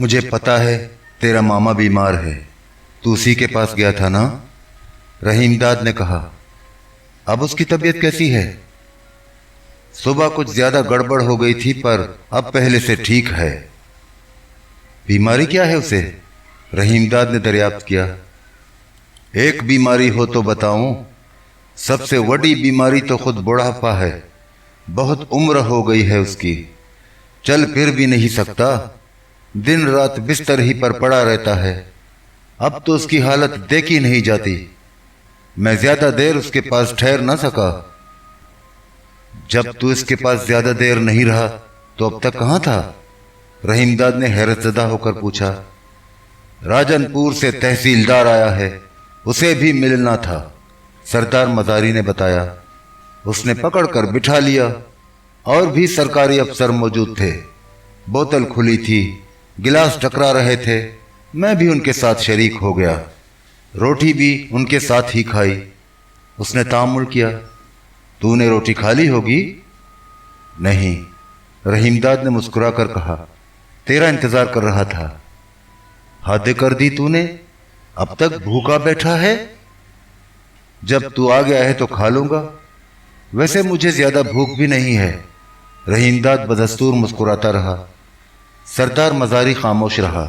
मुझे पता है तेरा मामा बीमार है, तू उसी के पास गया था ना? रहीमदाद ने कहा। अब उसकी तबीयत कैसी है? सुबह कुछ ज्यादा गड़बड़ हो गई थी पर अब पहले से ठीक है। बीमारी क्या है उसे? रहीमदाद ने दरियाफ्त किया। एक बीमारी हो तो बताऊं? सबसे बड़ी बीमारी तो खुद बुढ़ापा है। बहुत उम्र हो गई है उसकी, चल फिर भी नहीं सकता, दिन रात बिस्तर ही पर पड़ा रहता है। अब तो उसकी हालत देखी नहीं जाती। मैं ज्यादा देर उसके पास ठहर ना सका। जब तू इसके पास ज्यादा देर नहीं रहा तो अब तक कहां था? रहीमदाद ने हैरतज़दा होकर पूछा। राजनपुर से तहसीलदार आया है, उसे भी मिलना था, सरदार मजारी ने बताया। उसने पकड़कर बिठा लिया। और भी सरकारी अफसर मौजूद थे। बोतल खुली थी, गिलास टकरा रहे थे। मैं भी उनके साथ शरीक हो गया, रोटी भी उनके साथ ही खाई। उसने तामुल किया। तूने रोटी खा ली होगी? नहीं, रहीमदाद ने मुस्कुराकर कहा। तेरा इंतजार कर रहा था। हद कर दी तूने, अब तक भूखा बैठा है। जब तू आ गया है तो खा लूंगा, वैसे मुझे ज्यादा भूख भी नहीं है। रहीमदाद बदस्तूर मुस्कुराता रहा। सरदार मजारी खामोश रहा।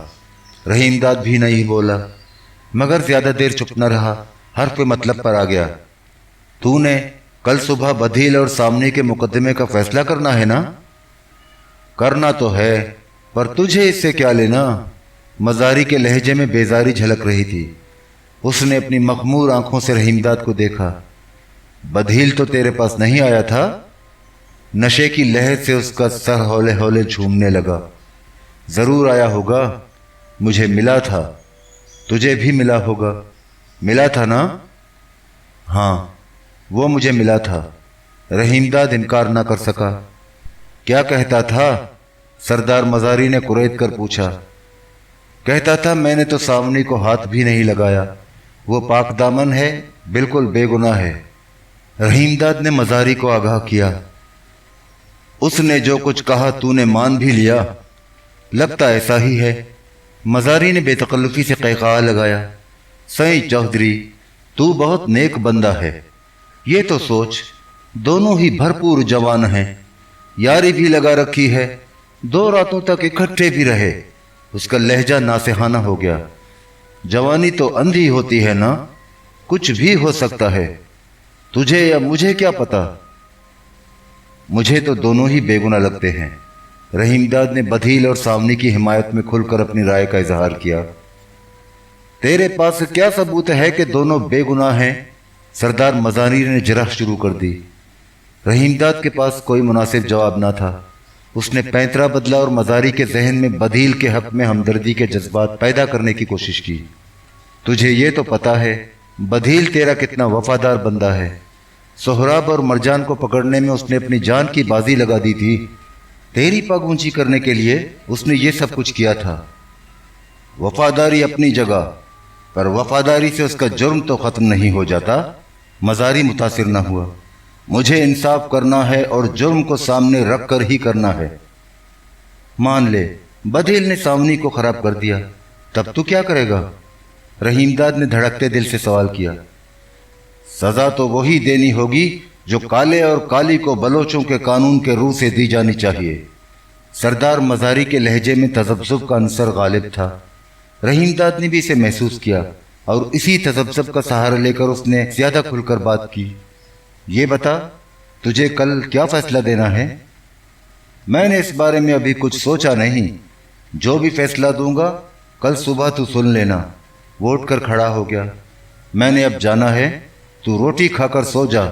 रहीमदाद भी नहीं बोला, मगर ज्यादा देर चुप न रहा। हर्फ पे मतलब पर आ गया। तूने कल सुबह बधील और सामने के मुकदमे का फैसला करना है ना? करना तो है, पर तुझे इससे क्या लेना? मजारी के लहजे में बेजारी झलक रही थी। उसने अपनी मखमूर आंखों से रहीमदाद को देखा। बधील तो तेरे पास नहीं आया था? नशे की लहर से उसका सर हौले हौले झूमने लगा। जरूर आया होगा, मुझे मिला था। तुझे भी मिला होगा, मिला था ना? हाँ, वो मुझे मिला था। रहीमदाद इनकार ना कर सका। क्या कहता था? सरदार मजारी ने कुरेद कर पूछा। कहता था मैंने तो सावनी को हाथ भी नहीं लगाया, वो पाक दामन है, बिल्कुल बेगुनाह है। रहीमदाद ने मजारी को आगाह किया। उसने जो कुछ कहा तूने मान भी लिया? लगता ऐसा ही है। मजारी ने बेतकल्लुफी से क़हक़हा लगाया। सईद चौधरी, तू बहुत नेक बंदा है। ये तो सोच, दोनों ही भरपूर जवान हैं, यारी भी लगा रखी है, 2 रातों तक इकट्ठे भी रहे। उसका लहजा नासेहाना हो गया। जवानी तो अंधी होती है ना, कुछ भी हो सकता है। तुझे या मुझे क्या पता? मुझे तो दोनों ही बेगुनाह लगते हैं। रहीमदाद ने बधील और सावनी की हिमायत में खुलकर अपनी राय का इजहार किया। तेरे पास क्या सबूत है कि दोनों बेगुनाह हैं? सरदार मजारी ने जरह शुरू कर दी। रहीमदाद के पास कोई मुनासिब जवाब ना था। उसने पैंतरा बदला और मजारी के जहन में बधील के हक में हमदर्दी के जज्बात पैदा करने की कोशिश की। तुझे ये तो पता है बधील तेरा कितना वफादार बंदा है। सोहराब और मरजान को पकड़ने में उसने अपनी जान की बाजी लगा दी थी। तेरी पग ऊंची करने के लिए उसने ये सब कुछ किया था। वफादारी अपनी जगह, पर वफादारी से उसका जुर्म तो खत्म नहीं हो जाता। मजारी मुतासिर न हुआ। मुझे इंसाफ करना है और जुर्म को सामने रख कर ही करना है। मान ले बधील ने सावनी को खराब कर दिया, तब तू क्या करेगा? रहीमदाद ने धड़कते दिल से सवाल किया। सजा तो वही देनी होगी जो काले और काली को बलोचों के कानून के रूह से दी जानी चाहिए। सरदार मजारी के लहजे में तजब्जुब का अंसर गालिब था। रहीमदाद ने भी इसे महसूस किया और इसी तजब्जुब का सहारा लेकर उसने ज्यादा खुलकर बात की। ये बता, तुझे कल क्या फैसला देना है? मैंने इस बारे में अभी कुछ सोचा नहीं। जो भी फैसला दूंगा कल सुबह तू सुन लेना। वो उठकर खड़ा हो गया। मैंने अब जाना है, तू रोटी खाकर सो जा।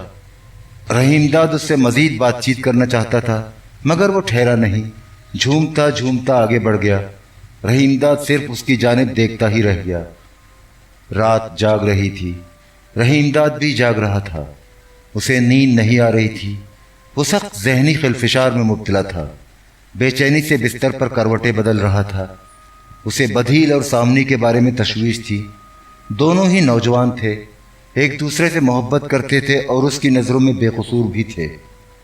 रहीमदाद उससे मजीद बातचीत करना चाहता था, मगर वो ठहरा नहीं। झूमता झूमता आगे बढ़ गया। रहीमदाद सिर्फ उसकी जानिब देखता ही रह गया। रात जाग रही थी, रहीमदाद भी जाग रहा था। उसे नींद नहीं आ रही थी। वो सख्त जहनी खिलफिशार में मुब्तला था। बेचैनी से बिस्तर पर करवटें बदल रहा था। उसे बधील और सामनी के बारे में तशवीश थी। दोनों ही नौजवान थे, एक दूसरे से मोहब्बत करते थे और उसकी नज़रों में बेकसूर भी थे।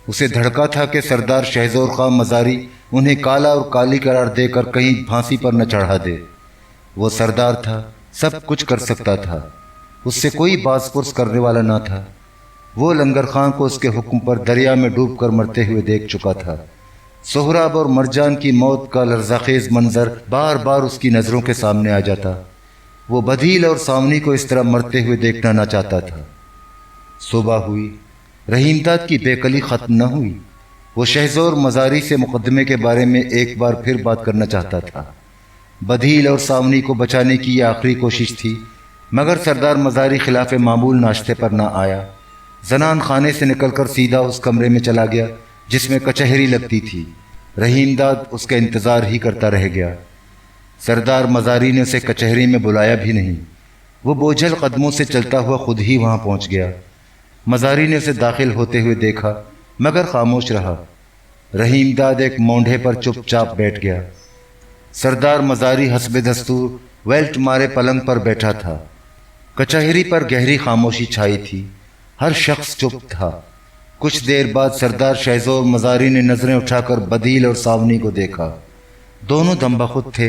उसे धड़का था कि सरदार शहजोर खां मजारी انہیں کالا اور کالی قرار دے کر کہیں پھانسی پر نہ چڑھا دے۔ وہ سردار تھا، سب کچھ کر سکتا تھا، اس سے کوئی باز پرس کرنے والا نہ تھا۔ وہ لنگر خان کو اس کے حکم پر دریا میں ڈوب کر مرتے ہوئے دیکھ چکا تھا۔ سہراب اور مرجان کی موت کا لرزخیز منظر بار بار اس کی نظروں کے سامنے آ جاتا۔ وہ بدیل اور سامنی کو اس طرح مرتے ہوئے دیکھنا نہ چاہتا تھا۔ صبح ہوئی، رحیم داد کی بے قلی ختم نہ ہوئی۔ وہ شہزور مزاری سے مقدمے کے بارے میں ایک بار پھر بات کرنا چاہتا تھا۔ بدیل اور سامنی کو بچانے کی یہ آخری کوشش تھی، مگر سردار مزاری خلاف معمول ناشتے پر نہ آیا۔ زنان خانے سے نکل کر سیدھا اس کمرے میں چلا گیا جس میں کچہری لگتی تھی۔ رحیم داد اس کا انتظار ہی کرتا رہ گیا۔ سردار مزاری نے اسے کچہری میں بلایا بھی نہیں۔ وہ بوجھل قدموں سے چلتا ہوا خود ہی وہاں پہنچ گیا۔ مزاری نے اسے داخل ہوتے ہوئے دیکھا مگر خاموش رہا۔ رحیم داد ایک مونڈھے پر چپ چاپ بیٹھ گیا۔ سردار مزاری حسب دستور ویلٹ مارے پلنگ پر بیٹھا تھا۔ کچہری پر گہری خاموشی چھائی تھی، ہر شخص چپ تھا۔ کچھ دیر بعد سردار شہزور مزاری نے نظریں اٹھا کر بدیل اور ساونی کو دیکھا۔ دونوں دم بخود تھے،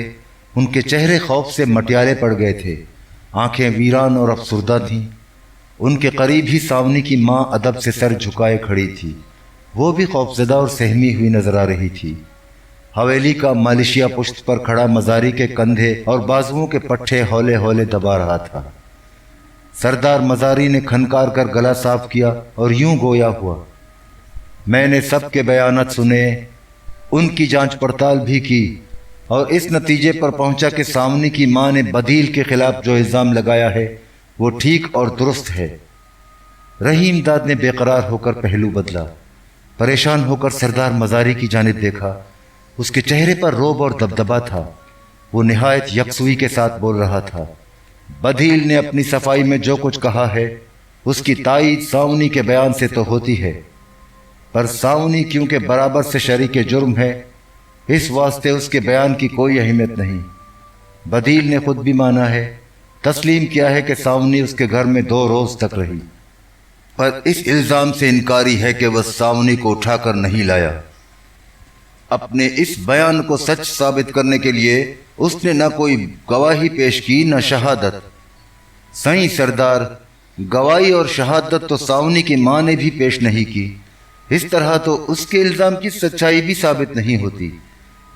ان کے چہرے خوف سے مٹیالے پڑ گئے تھے، آنکھیں ویران اور افسردہ تھیں۔ ان کے قریب ہی ساونی کی ماں ادب سے سر جھکائے کھڑی تھی، وہ بھی خوفزدہ اور سہمی ہوئی نظر آ رہی تھی۔ حویلی کا مالشیا پشت پر کھڑا مزاری کے کندھے اور بازوؤں کے پٹھے ہولے ہولے دبا رہا تھا۔ سردار مزاری نے کھنکار کر گلا صاف کیا اور یوں گویا ہوا، میں نے سب کے بیانات سنے، ان کی جانچ پڑتال بھی کی اور اس نتیجے پر پہنچا کہ سامنی کی ماں نے بدیل کے خلاف جو الزام لگایا ہے وہ ٹھیک اور درست ہے۔ رحیم داد نے بے قرار ہو کر پہلو بدلا، پریشان ہو کر سردار مزاری کی جانب دیکھا۔ اس کے چہرے پر رعب اور دبدبا تھا، وہ نہایت یکسوئی کے ساتھ بول رہا تھا، بدیل نے اپنی صفائی میں جو کچھ کہا ہے اس کی تائید ساونی کے بیان سے تو ہوتی ہے، پر ساونی کیونکہ برابر سے شریک جرم ہے اس واسطے اس کے بیان کی کوئی اہمیت نہیں۔ بدیل نے خود بھی مانا ہے، تسلیم کیا ہے کہ ساونی اس کے گھر میں 2 روز تک رہی، پر اس الزام سے انکاری ہے کہ وہ ساونی کو اٹھا کر نہیں لایا۔ اپنے اس بیان کو سچ ثابت کرنے کے لیے اس نے نہ کوئی گواہی پیش کی نہ شہادت۔ سائیں سردار، گواہی اور شہادت تو ساونی کی ماں نے بھی پیش نہیں کی، اس طرح تو اس کے الزام کی سچائی بھی ثابت نہیں ہوتی۔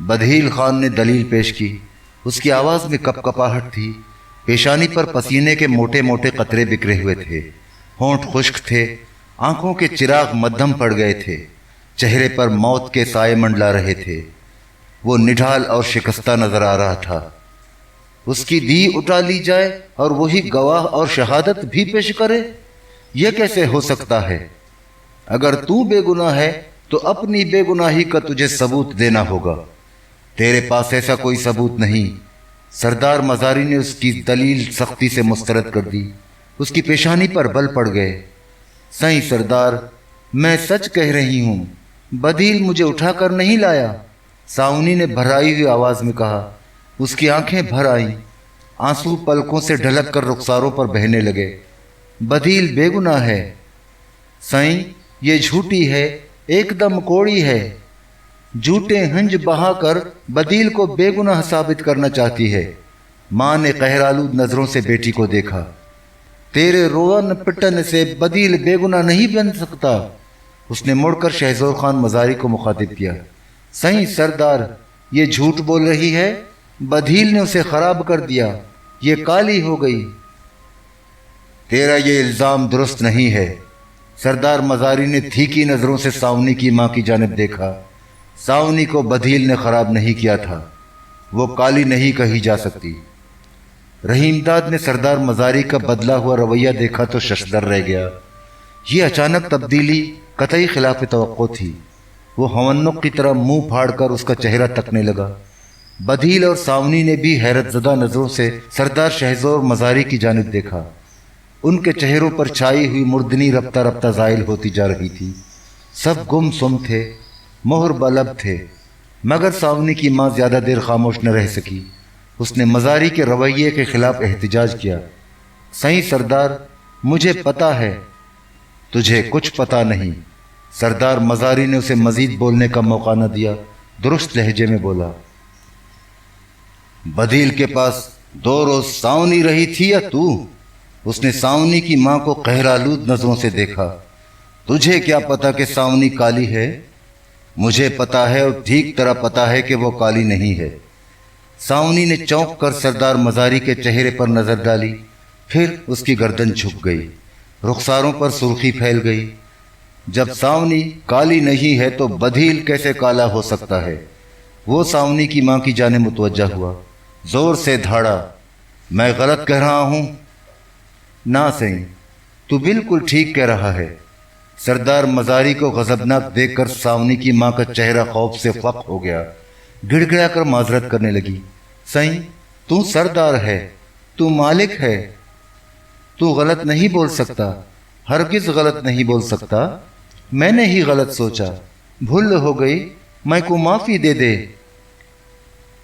بدیل خان نے دلیل پیش کی، اس کی آواز میں کپ کپاہٹ تھی، پیشانی پر پسینے کے موٹے موٹے قطرے بکھرے ہوئے تھے، ہونٹ خشک تھے، آنکھوں کے چراغ مدھم پڑ گئے تھے، چہرے پر موت کے سائے منڈلا رہے تھے۔ وہ نڈھال اور شکستہ نظر آ رہا تھا۔ اس کی دی اٹھا لی جائے اور وہی گواہ اور شہادت بھی پیش کرے، یہ کیسے ہو سکتا ہے؟ اگر تو بے گناہ ہے تو اپنی بے گناہی کا تجھے ثبوت دینا ہوگا، تیرے پاس ایسا کوئی ثبوت نہیں۔ سردار مزاری نے اس کی دلیل سختی سے مسترد کر دی، اس کی پیشانی پر بل پڑ گئے۔ سائیں سردار، میں سچ کہہ رہی ہوں، بدیل مجھے اٹھا کر نہیں لایا، ساونی نے بھرائی ہوئی آواز میں کہا۔ اس کی آنکھیں بھر آئیں، آنسو پلکوں سے ڈھلک کر رخساروں پر بہنے لگے۔ بدیل بے گناہ ہے سائیں، یہ جھوٹی ہے، ایک دم کوڑی ہے، جھوٹے ہنج بہا کر بدیل کو بے گناہ ثابت کرنا چاہتی ہے۔ ماں نے قہرآلود نظروں سے بیٹی کو دیکھا۔ تیرے روون پٹن سے بدیل بے گناہ نہیں بن سکتا۔ اس نے مڑ کر شہزور خان مزاری کو مخاطب کیا، سائیں سردار، یہ جھوٹ بول رہی ہے، بدیل نے اسے خراب کر دیا، یہ کالی ہو گئی۔ تیرا یہ الزام درست نہیں ہے۔ سردار مزاری نے تھیکی نظروں سے ساونی کی ماں کی جانب دیکھا۔ ساونی کو بدیل نے خراب نہیں کیا تھا، وہ کالی نہیں کہی جا سکتی۔ رحیم داد نے سردار مزاری کا بدلا ہوا رویہ دیکھا تو ششدر رہ گیا۔ یہ اچانک تبدیلی قطعی خلاف توقع تھی۔ وہ ہونق کی طرح منہ پھاڑ کر اس کا چہرہ تکنے لگا۔ بدیل اور ساونی نے بھی حیرت زدہ نظروں سے سردار شہزور مزاری کی جانب دیکھا۔ ان کے چہروں پر چھائی ہوئی مردنی رفتہ رفتہ زائل ہوتی جا رہی تھی۔ سب گم سم تھے، مہر بلب تھے، مگر ساونی کی ماں زیادہ دیر خاموش نہ رہ سکی۔ اس نے مزاری کے رویے کے خلاف احتجاج کیا، سائیں سردار، مجھے پتا ہے، تجھے کچھ پتا نہیں۔ سردار مزاری نے اسے مزید بولنے کا موقع نہ دیا، दुरुस्त लहजे में बोला, बदील के पास 2 रोज सावनी रही थी या तू? उसने सावनी की मां को कहरालूद नजरों से देखा। तुझे क्या पता कि सावनी काली है? मुझे पता है और ठीक तरह पता है कि वो काली नहीं है। सावनी ने चौंक कर सरदार मजारी के चेहरे पर नजर डाली, फिर उसकी गर्दन झुक गई, रुखसारों पर सुर्खी फैल गई। जब सावनी काली नहीं है तो बदील कैसे काला हो सकता है? वो सावनी की मां की जाने मुतवज्जा हुआ, जोर से धाड़ा, मैं गलत कह रहा हूं? ना सही, तू बिल्कुल ठीक कह रहा है। सरदार मजारी को गजबनाक देखकर सावनी की मां का चेहरा खौफ से फक हो गया, गिड़गिड़ाकर माजरत करने लगी, सही, तू सरदार है, तू मालिक है, तू गलत नहीं बोल सकता, हरगिज गलत नहीं बोल सकता। मैंने ही गलत सोचा, भूल हो गई, मैं को माफी दे दे।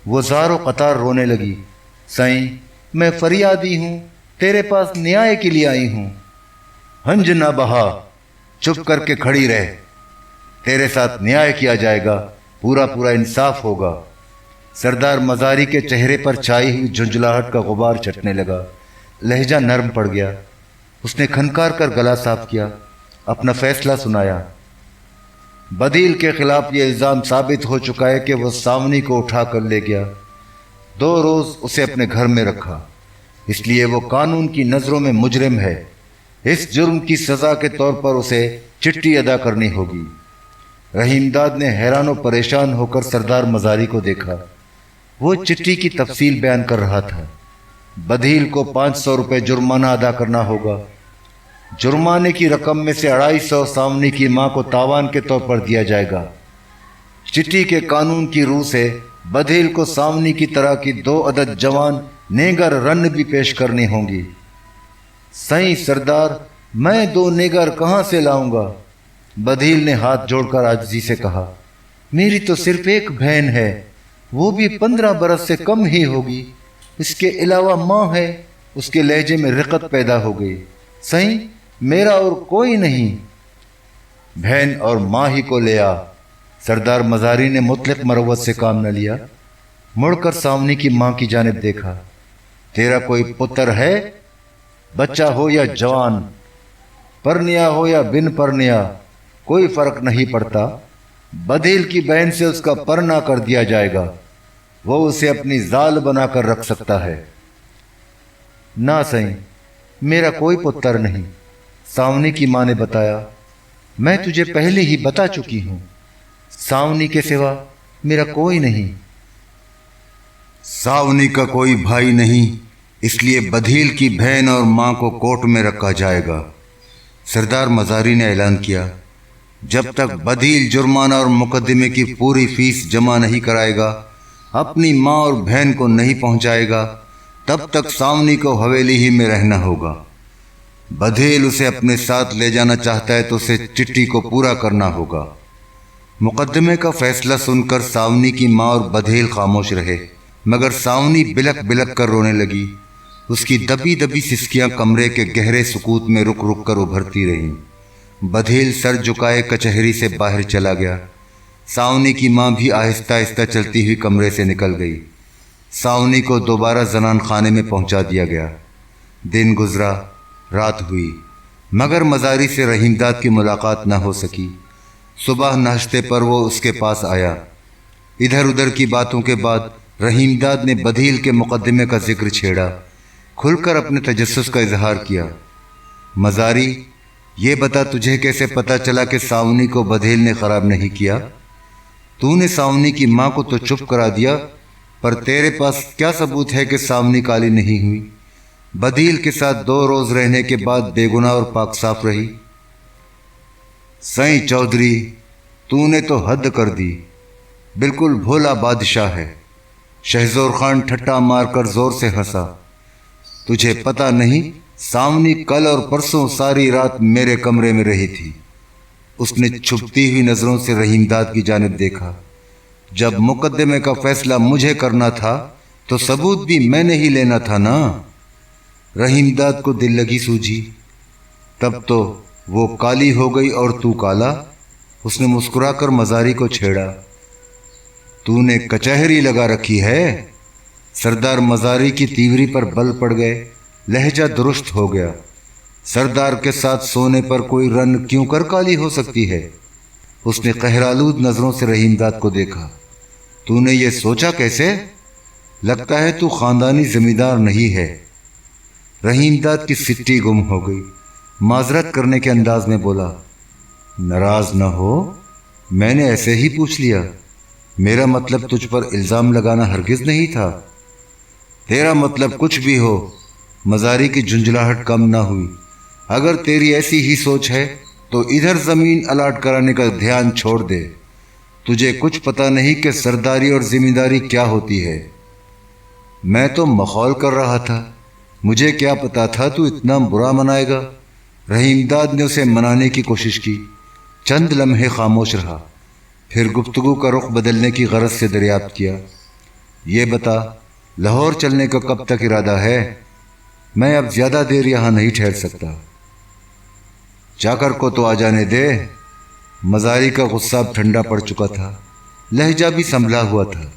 वो ज़ारो कतार रोने लगी, सई, मैं फरियादी हूं, तेरे पास न्याय के लिए आई हूं। हंज ना बहा, चुप करके खड़ी रह, तेरे साथ न्याय किया जाएगा, पूरा पूरा इंसाफ होगा। सरदार मजारी के चेहरे पर छाई हुई झुंझलाहट का गुबार छटने लगा, लहजा नरम पड़ गया। उसने खनकार कर गला साफ किया, अपना फैसला सुनाया। बदील के खिलाफ ये इल्ज़ाम साबित हो चुका है कि वह सावनी को उठा कर ले गया, 2 रोज उसे अपने घर में रखा, इसलिए वो कानून की नज़रों में मुजरिम है। इस जुर्म की सज़ा के तौर पर उसे चिट्ठी अदा करनी होगी। रहीमदाद ने हैरान और परेशान होकर सरदार मजारी को देखा। वो चिट्ठी की तफसील बयान कर रहा था। बदील को 500 रुपये जुर्माना अदा करना होगा। जुर्माने की रकम में से 250 सावनी की मां को तावान के तौर पर दिया जाएगा। चिट्ठी के कानून की रूह से बदील को सावनी की तरह की 2 अदद जवान नेगर रन भी पेश करनी होंगी। सही सरदार, मैं 2 नेगर कहां से लाऊंगा? बदील ने हाथ जोड़कर आजिज़ी से कहा, मेरी तो सिर्फ एक बहन है, वो भी 15 बरस से कम ही होगी। इसके अलावा माँ है। उसके लहजे में रिक़त पैदा हो गई। सही, मेरा और कोई नहीं। बहन और माँ ही को ले आ। सरदार मजारी ने मुतलक मरवत से काम न लिया, मुड़कर सावनी की माँ की जानिब देखा। तेरा कोई पुत्र है? बच्चा हो या जवान, परनिया हो या बिन परनिया, कोई फर्क नहीं पड़ता। बदील की बहन से उसका परना कर दिया जाएगा, वो उसे अपनी जाल बनाकर रख सकता है। ना सही, मेरा कोई पुत्र नहीं, सावनी की माँ ने बताया। मैं तुझे पहले ही बता चुकी हूं, सावनी के सिवा मेरा कोई नहीं। सावनी का कोई भाई नहीं, इसलिए बदील की बहन और मां को कोर्ट में रखा जाएगा। सरदार मजारी ने ऐलान किया, जब तक बदील जुर्माना और मुकदमे की पूरी फीस जमा नहीं कराएगा, अपनी माँ और बहन को नहीं पहुंचाएगा, तब तक सावनी को हवेली ही में रहना होगा। बदील उसे अपने साथ ले जाना चाहता है तो उसे चिट्ठी को पूरा करना होगा। मुकदमे का फैसला सुनकर सावनी की माँ और बदील खामोश रहे, मगर सावनी बिलक बिलक कर रोने लगी। उसकी दबी दबी सिसकियां कमरे के गहरे सुकूत में रुक रुक कर उभरती रहीं। बदील सर झुकाए कचहरी से बाहर चला गया। सावनी की माँ भी आहिस्ता आहिस्ता चलती हुई कमरे से निकल गई। सावनी को दोबारा जनान खाने में पहुंचा दिया गया। दिन गुजरा, रात हुई, मगर मजारी से रहीमदाद की मुलाकात न हो सकी। सुबह नाश्ते पर वो उसके पास आया। इधर उधर की बातों के बाद रहीमदाद ने बदील के मुकदमे का जिक्र छेड़ा, खुलकर अपने तजस्सुस का इजहार किया। मजारी, ये बता, तुझे कैसे पता चला कि सावनी को बदील ने खराब नहीं किया? तूने सावनी की माँ को तो चुप करा दिया, पर तेरे पास क्या सबूत है कि सावनी काली नहीं हुई? बदील के साथ 2 रोज रहने के बाद बेगुनाह और पाक साफ रही। सई चौधरी, तूने तो हद कर दी, बिल्कुल भोला बादशाह है। शहजोर खान ठट्टा मारकर जोर से हंसा। तुझे पता नहीं, सावनी कल और परसों सारी रात मेरे कमरे में रही थी। उसने छुपती हुई नजरों से रहीमदाद की जानिब देखा। जब मुकदमे का फैसला मुझे करना था तो सबूत भी मैंने ही लेना था ना। रहीमदाद को दिल लगी सूझी। तब तो वो काली हो गई और तू काला। उसने मुस्कुराकर मजारी को छेड़ा। तूने कचहरी लगा रखी है। सरदार मजारी की तीवरी पर बल पड़ गए। लहजा दुरुस्त हो गया। सरदार के साथ सोने पर कोई रन क्यों कर काली हो सकती है। उसने कहरालूद नजरों से रहीमदाद को देखा। तूने ये सोचा कैसे? लगता है तू खानदानी जमींदार नहीं है। रहीमदाद की सिट्टी गुम हो गई। माजरत करने के अंदाज में बोला, नाराज न हो, मैंने ऐसे ही पूछ लिया। मेरा मतलब तुझ पर इल्जाम लगाना हरगिज नहीं था। तेरा मतलब कुछ भी हो, मजारी की झुंझलाहट कम ना हुई। अगर तेरी ऐसी ही सोच है तो इधर जमीन अलाट कराने का ध्यान छोड़ दे। तुझे कुछ पता नहीं कि सरदारी और जिम्मेदारी क्या होती है। मैं तो मखौल कर रहा था, मुझे क्या पता था तू इतना बुरा मनाएगा। रहीमदाद ने उसे मनाने की कोशिश की। चंद लम्हे खामोश रहा, फिर गुफ्तगू का रुख बदलने की गरज से दरियाफ्त किया, ये बता, लाहौर चलने का कब तक इरादा है? मैं अब ज्यादा देर यहाँ नहीं ठहर सकता। चाकर को तो आ जाने दे। मजारी का गुस्सा अब ठंडा पड़ चुका था। लहजा भी संभला हुआ था।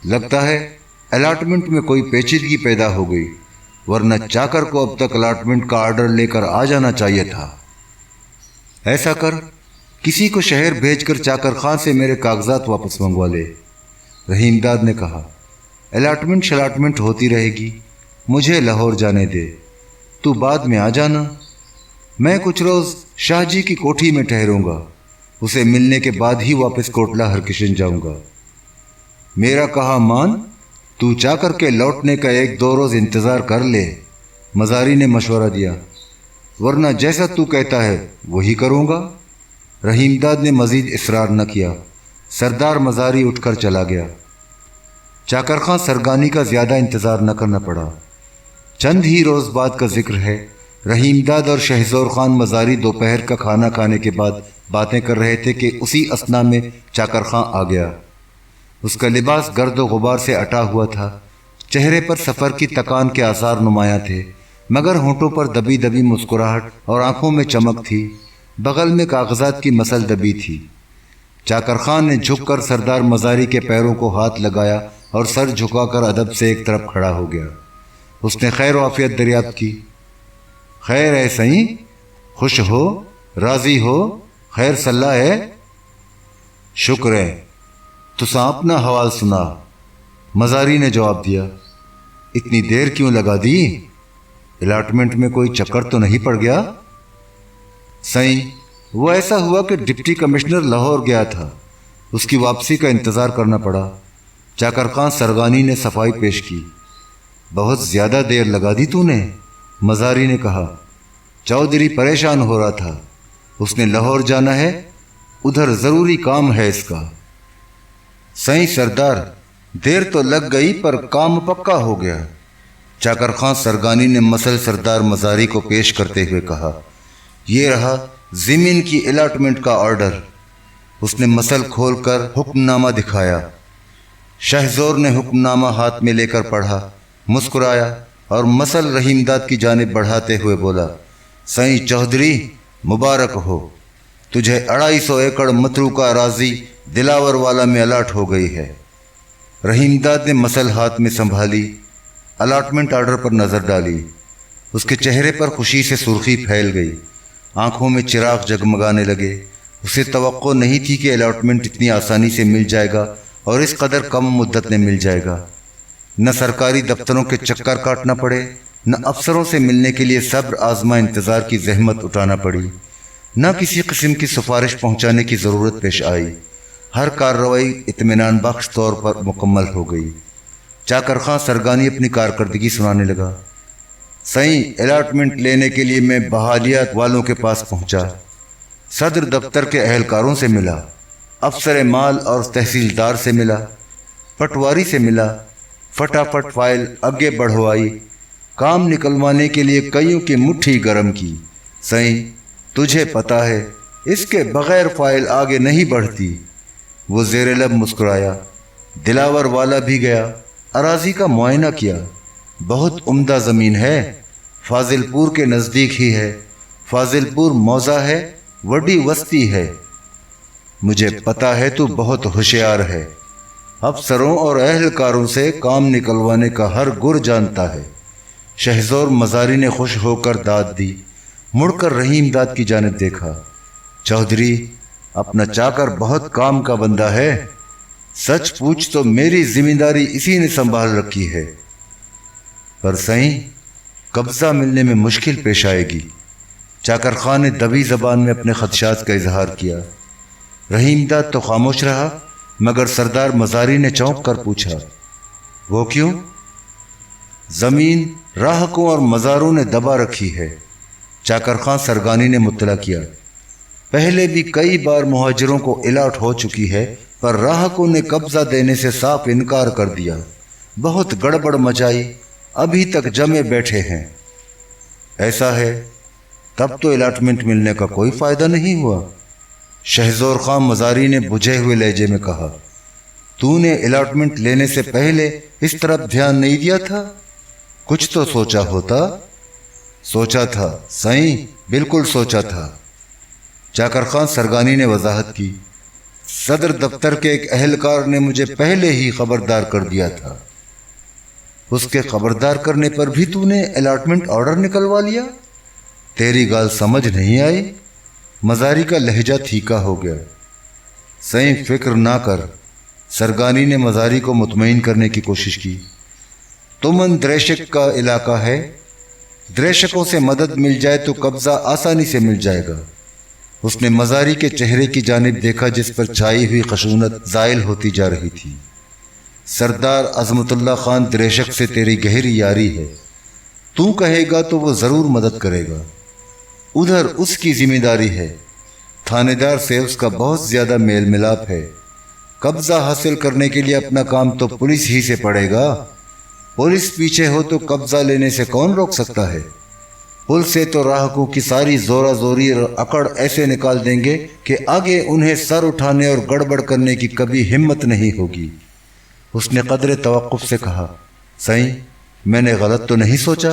लगता है अलाटमेंट में कोई पेचीदगी पैदा हो गई, वरना चाकर को अब तक अलाटमेंट का ऑर्डर लेकर आ जाना चाहिए था। ऐसा कर, किसी को शहर भेजकर चाकर खां से मेरे कागजात वापस मंगवा ले। रहीमदाद ने कहा, अलाटमेंट शलाटमेंट होती रहेगी, मुझे लाहौर जाने दे। तू बाद में आ जाना। मैं कुछ रोज शाहजी की कोठी में ठहरूंगा। उसे मिलने के बाद ही वापस कोटला हरकिशन जाऊंगा। मेरा कहा मान, तू चाकर के लौटने का 1-2 रोज इंतजार कर ले। मजारी ने मशवरा दिया, वरना जैसा तू कहता है वही करूंगा। रहीमदाद ने मजीद इसरार न किया। सरदार मजारी उठकर चला गया। चाकर खां सरगानी का ज्यादा इंतजार न करना पड़ा। चंद ही रोज बाद का जिक्र है। रहीमदाद और शहजोर खान मजारी दोपहर का खाना खाने के बाद बातें कर रहे थे कि उसी असना में चाकर खां आ गया। उसका लिबास गर्द व गुबार से अटा हुआ था। चेहरे पर सफ़र की तकान के आसार नुमायां थे, मगर होंठों पर दबी दबी मुस्कुराहट और आंखों में चमक थी। बगल में कागजात की मसल दबी थी। चाकर खान ने झुककर सरदार मजारी के पैरों को हाथ लगाया और सर झुकाकर अदब से एक तरफ खड़ा हो गया। उसने खैर आफियत दरियाफ्त की। खैर है सही, खुश हो, राजी हो, खैर सल्ला है? शुक्र है, तुसा अपना हवाल सुना। मजारी ने जवाब दिया, इतनी देर क्यों लगा दी? अलाटमेंट में कोई चक्कर तो नहीं पड़ गया? सही, वो ऐसा हुआ कि डिप्टी कमिश्नर लाहौर गया था, उसकी वापसी का इंतज़ार करना पड़ा। चाकर खां सरगानी ने सफाई पेश की। बहुत ज़्यादा देर लगा दी तूने, मजारी ने कहा। चौधरी परेशान हो रहा था, उसने लाहौर जाना है, उधर ज़रूरी काम है इसका। सही सरदार, देर तो लग गई पर काम पक्का हो गया। चाकर खां सरगानी ने मसल सरदार मजारी को पेश करते हुए कहा, ये रहा ज़मीन की अलाटमेंट का ऑर्डर। उसने मसल खोलकर हुक्मनामा दिखाया। शहजोर ने हुक्मनामा हाथ में लेकर पढ़ा, मुस्कुराया और मसल रहीमदाद की जानिब बढ़ाते हुए बोला, सही चौधरी, मुबारक हो, तुझे 250 एकड़ मतरूका अराजी दिलावर वाला में अलाट हो गई है। रहीमदाद ने मसल हाथ में संभाली, अलाटमेंट ऑर्डर पर नज़र डाली। उसके चेहरे पर खुशी से सुर्खी फैल गई, आंखों में चिराग जगमगाने लगे। उसे तवक्को नहीं थी कि अलाटमेंट इतनी आसानी से मिल जाएगा और इस कदर कम मुद्दत में मिल जाएगा। न सरकारी दफ्तरों के चक्कर काटना पड़े, न अफसरों से मिलने के लिए सब्र आजमा इंतज़ार की जहमत उठाना पड़ी, न किसी किस्म की सिफारिश पहुंचाने की ज़रूरत पेश आई। हर कार्रवाई इत्मीनान बख्श तौर पर मुकम्मल हो गई। चाकर खां सरगानी अपनी कारकर्दगी सुनाने लगा। सही, अलाटमेंट लेने के लिए मैं बहालियात वालों के पास पहुंचा, सदर दफ्तर के अहलकारों से मिला, अफसर माल और तहसीलदार से मिला, पटवारी से मिला। फटाफट फाइल आगे बढ़वाई, काम निकलवाने के लिए कईयों की मुट्ठी गर्म की। सही, तुझे पता है इसके बगैर फाइल आगे नहीं बढ़ती। वो ज़ेरे लब मुस्कुराया। दिलावर वाला भी गया, अराजी का मुआयना किया। बहुत उम्दा ज़मीन है, फाजिलपुर के नज़दीक ही है। फाजिलपुर मौज़ा है, बड़ी वस्ती है। मुझे पता है तू बहुत होशियार है। افسروں اور اہلکاروں سے کام نکلوانے کا ہر گر جانتا ہے۔ شہزور مزاری نے خوش ہو کر داد دی، مڑ کر رحیم داد کی جانب دیکھا۔ چودھری، اپنا چاکر بہت کام کا بندہ ہے، سچ پوچھ تو میری ذمہ داری اسی نے سنبھال رکھی ہے، پر سائیں قبضہ ملنے میں مشکل پیش آئے گی۔ چاکر خان نے دبی زبان میں اپنے خدشات کا اظہار کیا۔ رحیم داد تو خاموش رہا، مگر سردار مزاری نے چونک کر پوچھا، وہ کیوں؟ زمین راہکوں اور مزاروں نے دبا رکھی ہے، چاکر خان سرگانی نے مطلع کیا۔ پہلے بھی کئی بار مہاجروں کو الاٹ ہو چکی ہے، پر راہکوں نے قبضہ دینے سے صاف انکار کر دیا، بہت گڑبڑ مچائی، ابھی تک جمے بیٹھے ہیں۔ ایسا ہے، تب تو الاٹمنٹ ملنے کا کوئی فائدہ نہیں ہوا۔ شہزور خان مزاری نے بجھے ہوئے لہجے میں کہا، تو نے الاٹمنٹ لینے سے پہلے اس طرف دھیان نہیں دیا تھا؟ کچھ تو سوچا ہوتا۔ سوچا تھا سائیں، بالکل سوچا تھا۔ چاکر خان سرگانی نے وضاحت کی، صدر دفتر کے ایک اہلکار نے مجھے پہلے ہی خبردار کر دیا تھا۔ اس کے خبردار کرنے پر بھی تو نے الاٹمنٹ آرڈر نکلوا لیا؟ تیری گال سمجھ نہیں آئی؟ مزاری کا لہجہ تھیکا ہو گیا۔ سائیں فکر نہ کر، سرگانی نے مزاری کو مطمئن کرنے کی کوشش کی۔ تمن دریشک کا علاقہ ہے، دریشکوں سے مدد مل جائے تو قبضہ آسانی سے مل جائے گا۔ اس نے مزاری کے چہرے کی جانب دیکھا جس پر چھائی ہوئی خشونت زائل ہوتی جا رہی تھی۔ سردار عظمت اللہ خان دریشک سے تیری گہری یاری ہے، تو کہے گا تو وہ ضرور مدد کرے گا۔ ادھر اس کی ذمہ داری ہے، تھانے دار سے اس کا بہت زیادہ میل ملاپ ہے۔ قبضہ حاصل کرنے کے لیے اپنا کام تو پولیس ہی سے پڑے گا۔ پولیس پیچھے ہو تو قبضہ لینے سے کون روک سکتا ہے؟ پل سے تو راہکوں کی ساری زورا زوری اور اکڑ ایسے نکال دیں گے کہ آگے انہیں سر اٹھانے اور گڑبڑ کرنے کی کبھی ہمت نہیں ہوگی۔ اس نے قدر توقف سے کہا، سائیں میں نے غلط تو نہیں سوچا؟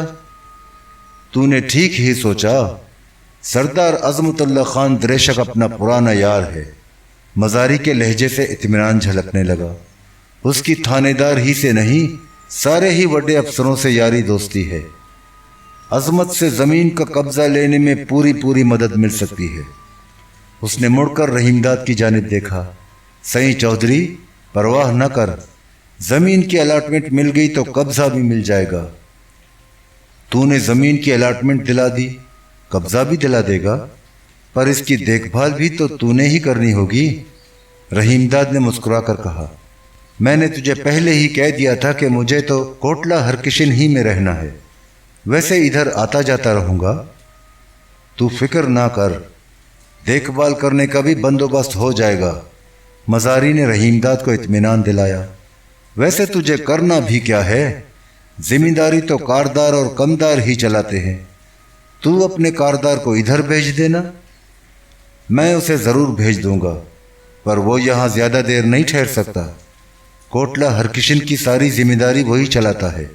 تو نے ٹھیک ہی سوچا۔ سردار عظمت اللہ خان دریشک اپنا پرانا یار ہے۔ مزاری کے لہجے سے اطمینان جھلکنے لگا۔ اس کی تھانے دار ہی سے نہیں، سارے ہی بڑے افسروں سے یاری دوستی ہے۔ عظمت سے زمین کا قبضہ لینے میں پوری مدد مل سکتی ہے۔ اس نے مڑ کر رحیم داد کی جانب دیکھا، سائیں چودھری پرواہ نہ کر، زمین کی الاٹمنٹ مل گئی تو قبضہ بھی مل جائے گا۔ تو نے زمین کی الاٹمنٹ دلا دی، قبضہ بھی دلا دے گا، پر اس کی دیکھ بھال بھی تو نے ہی کرنی ہوگی۔ رحیم داد نے مسکرا کر کہا، میں نے تجھے پہلے ہی کہہ دیا تھا کہ مجھے تو کوٹلہ ہرکشن ہی میں رہنا ہے، ویسے ادھر آتا جاتا رہوں گا۔ تو فکر نہ کر، دیکھ بھال کرنے کا بھی بندوبست ہو جائے گا۔ مزاری نے رحیم داد کو اطمینان دلایا۔ ویسے تجھے کرنا بھی کیا ہے، ذمہ داری تو کاردار اور کمدار ہی چلاتے ہیں۔ تو اپنے کاردار کو ادھر بھیج دینا، میں اسے ضرور بھیج دوں گا، پر وہ یہاں زیادہ دیر نہیں ٹھہر سکتا۔ کوٹلہ ہرکشن کی ساری ذمہ داری وہی چلاتا ہے۔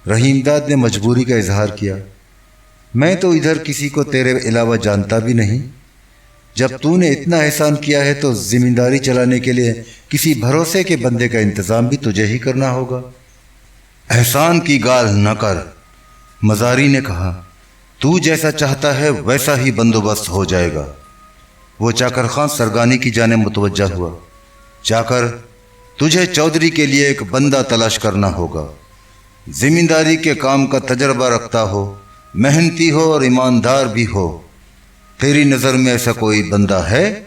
رحیم داد نے مجبوری کا اظہار کیا، میں تو ادھر کسی کو تیرے علاوہ جانتا بھی نہیں۔ جب تو نے اتنا احسان کیا ہے تو ذمہ داری چلانے کے لیے کسی بھروسے کے بندے کا انتظام بھی تجھے ہی کرنا ہوگا۔ احسان کی گال نہ کر، مزاری نے کہا، تو جیسا چاہتا ہے ویسا ہی بندوبست ہو جائے گا۔ وہ چاکر خان سرگانی کی جانب متوجہ ہوا، چاکر تجھے چودھری کے لیے ایک بندہ تلاش کرنا ہوگا، ذمہ داری کے کام کا تجربہ رکھتا ہو، محنتی ہو اور ایماندار بھی ہو۔ تیری نظر میں ایسا کوئی بندہ ہے؟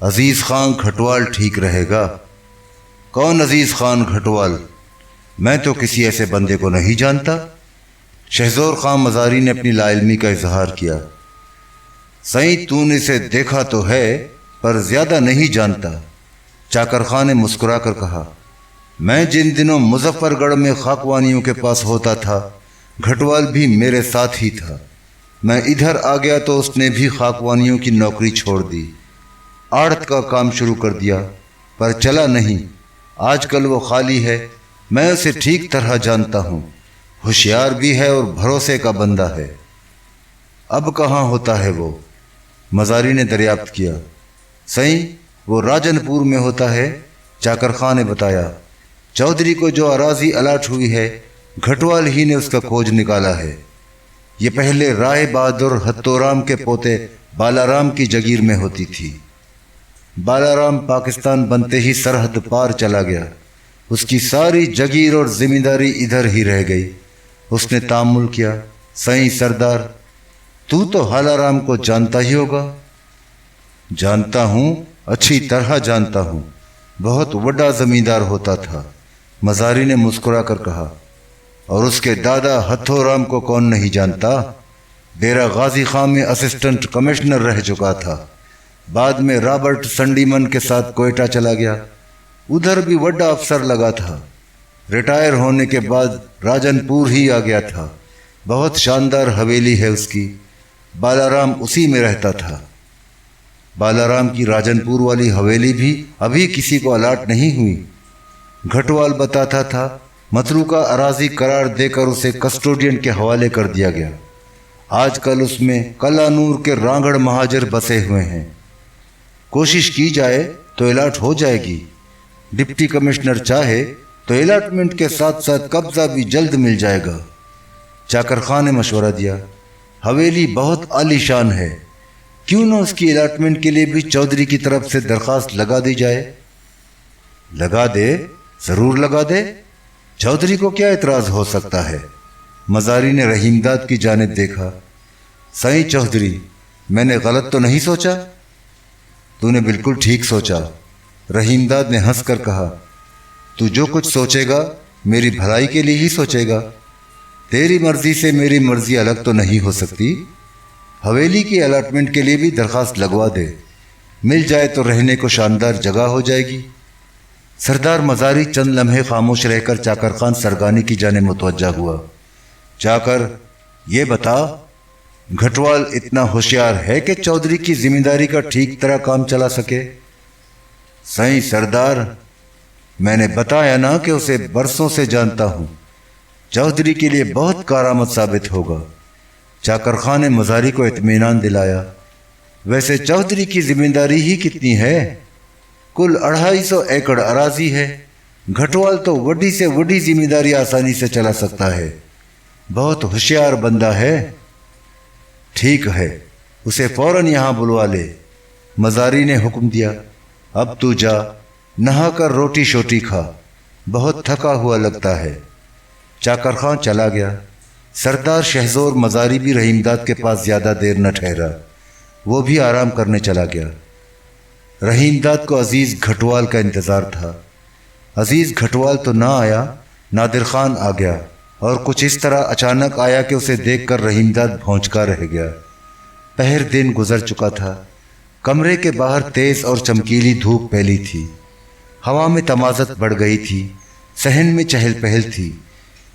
عزیز خان گھٹوال ٹھیک رہے گا۔ کون عزیز خان گھٹوال؟ میں تو کسی ایسے بندے کو نہیں جانتا۔ شہزور خان مزاری نے اپنی لا علمی کا اظہار کیا۔ سائیں تو نے اسے دیکھا تو ہے، پر زیادہ نہیں جانتا۔ چاکر خان نے مسکرا کر کہا، میں جن دنوں مظفر گڑھ میں خاکوانیوں کے پاس ہوتا تھا، گھٹوال بھی میرے ساتھ ہی تھا۔ میں ادھر آ گیا تو اس نے بھی خاکوانیوں کی نوکری چھوڑ دی، آڑت کا کام شروع کر دیا، پر چلا نہیں۔ آج کل وہ خالی ہے، میں اسے ٹھیک طرح جانتا ہوں، ہوشیار بھی ہے اور بھروسے کا بندہ ہے۔ اب کہاں ہوتا ہے وہ؟ مزاری نے دریافت کیا۔ سائیں وہ راجن پور میں ہوتا ہے، चाकर खां ने बताया, चौधरी को जो अराजी अलाट हुई है, घटवाल ही ने उसका खोज निकाला है। ये पहले राय बहादुर हत्तोराम के पोते बालाराम की जगीर में होती थी। बालाराम पाकिस्तान बनते ही सरहद पार चला गया। उसकी सारी जगीर और जिम्मेदारी इधर ही रह गई। उसने तामुल किया, सही सरदार, तू तो हालाराम को जानता ही होगा। जानता हूँ, अच्छी तरह जानता हूँ। बहुत बड़ा जमींदार होता था, मजारी ने मुस्कुरा कर कहा। और उसके दादा हथोराम को कौन नहीं जानता। डेरा गाजी खां में असिस्टेंट कमिश्नर रह चुका था। बाद में रॉबर्ट संडीमन के साथ कोयटा चला गया, उधर भी बड़ा अफसर लगा था। रिटायर होने के बाद राजनपुर ही आ गया था। बहुत शानदार हवेली है उसकी। बालाराम उसी में रहता था। बालाराम की राजनपुर वाली हवेली भी अभी किसी को अलाट नहीं हुई। घटवाल बताता था, मतरूका अराजी करार देकर उसे कस्टोडियन के हवाले कर दिया गया। आजकल उसमें कलानूर के रांगड़ महाजर बसे हुए हैं। कोशिश की जाए तो अलाट हो जाएगी। डिप्टी कमिश्नर चाहे तो अलाटमेंट के साथ साथ कब्जा भी जल्द मिल जाएगा। चाकर खां ने मशवरा दिया, हवेली बहुत आलीशान है, क्यों न उसकी अलाटमेंट के लिए भी चौधरी की तरफ से दरखास्त लगा दी जाए। लगा दे, जरूर लगा दे, चौधरी को क्या एतराज हो सकता है। मजारी ने रहीमदाद की जानिब देखा। सही चौधरी, मैंने गलत तो नहीं सोचा। तूने बिल्कुल ठीक सोचा, रहीमदाद ने हंसकर कहा। तू जो कुछ सोचेगा मेरी भलाई के लिए ही सोचेगा। तेरी मर्जी से मेरी मर्जी अलग तो नहीं हो सकती। हवेली की अलाटमेंट के लिए भी दरखास्त लगवा दे, मिल जाए तो रहने को शानदार जगह हो जाएगी। सरदार मजारी चंद लम्हे खामोश रहकर चाकर खान सरगानी की जाने मुतवज्जा हुआ। चाकर, ये बता, घटवाल इतना होशियार है कि चौधरी की जिम्मेदारी का ठीक तरह काम चला सके। सही सरदार, मैंने बताया ना कि उसे बरसों से जानता हूं। चौधरी के लिए बहुत कारामद साबित होगा। चाकर खान ने मजारी को इत्मीनान दिलाया। वैसे चौधरी की जिम्मेदारी ही कितनी है? कुल 250 एकड़ अराजी है। घटवाल तो वड्डी से वड्डी जिम्मेदारी आसानी से चला सकता है। बहुत होशियार बंदा है। ठीक है, उसे फौरन यहां बुलवा ले। मजारी ने हुक्म दिया। अब तू जा, नहाकर रोटी शोटी खा, बहुत थका हुआ लगता है। चाकर खां चला गया। सरदार शहजोर मजारी भी रहीमदाद के पास ज्यादा देर न ठहरा, वो भी आराम करने चला गया। रहीमदाद को अजीज घटवाल का इंतजार था। अजीज घटवाल तो ना आया, नादिर खान आ गया और कुछ इस तरह अचानक आया कि उसे देखकर रहीमदाद भौंचका रह गया। पहर दिन गुजर चुका था। कमरे के बाहर तेज और चमकीली धूप फैली थी। हवा में तमाज़त बढ़ गई थी। सहन में चहल पहल थी।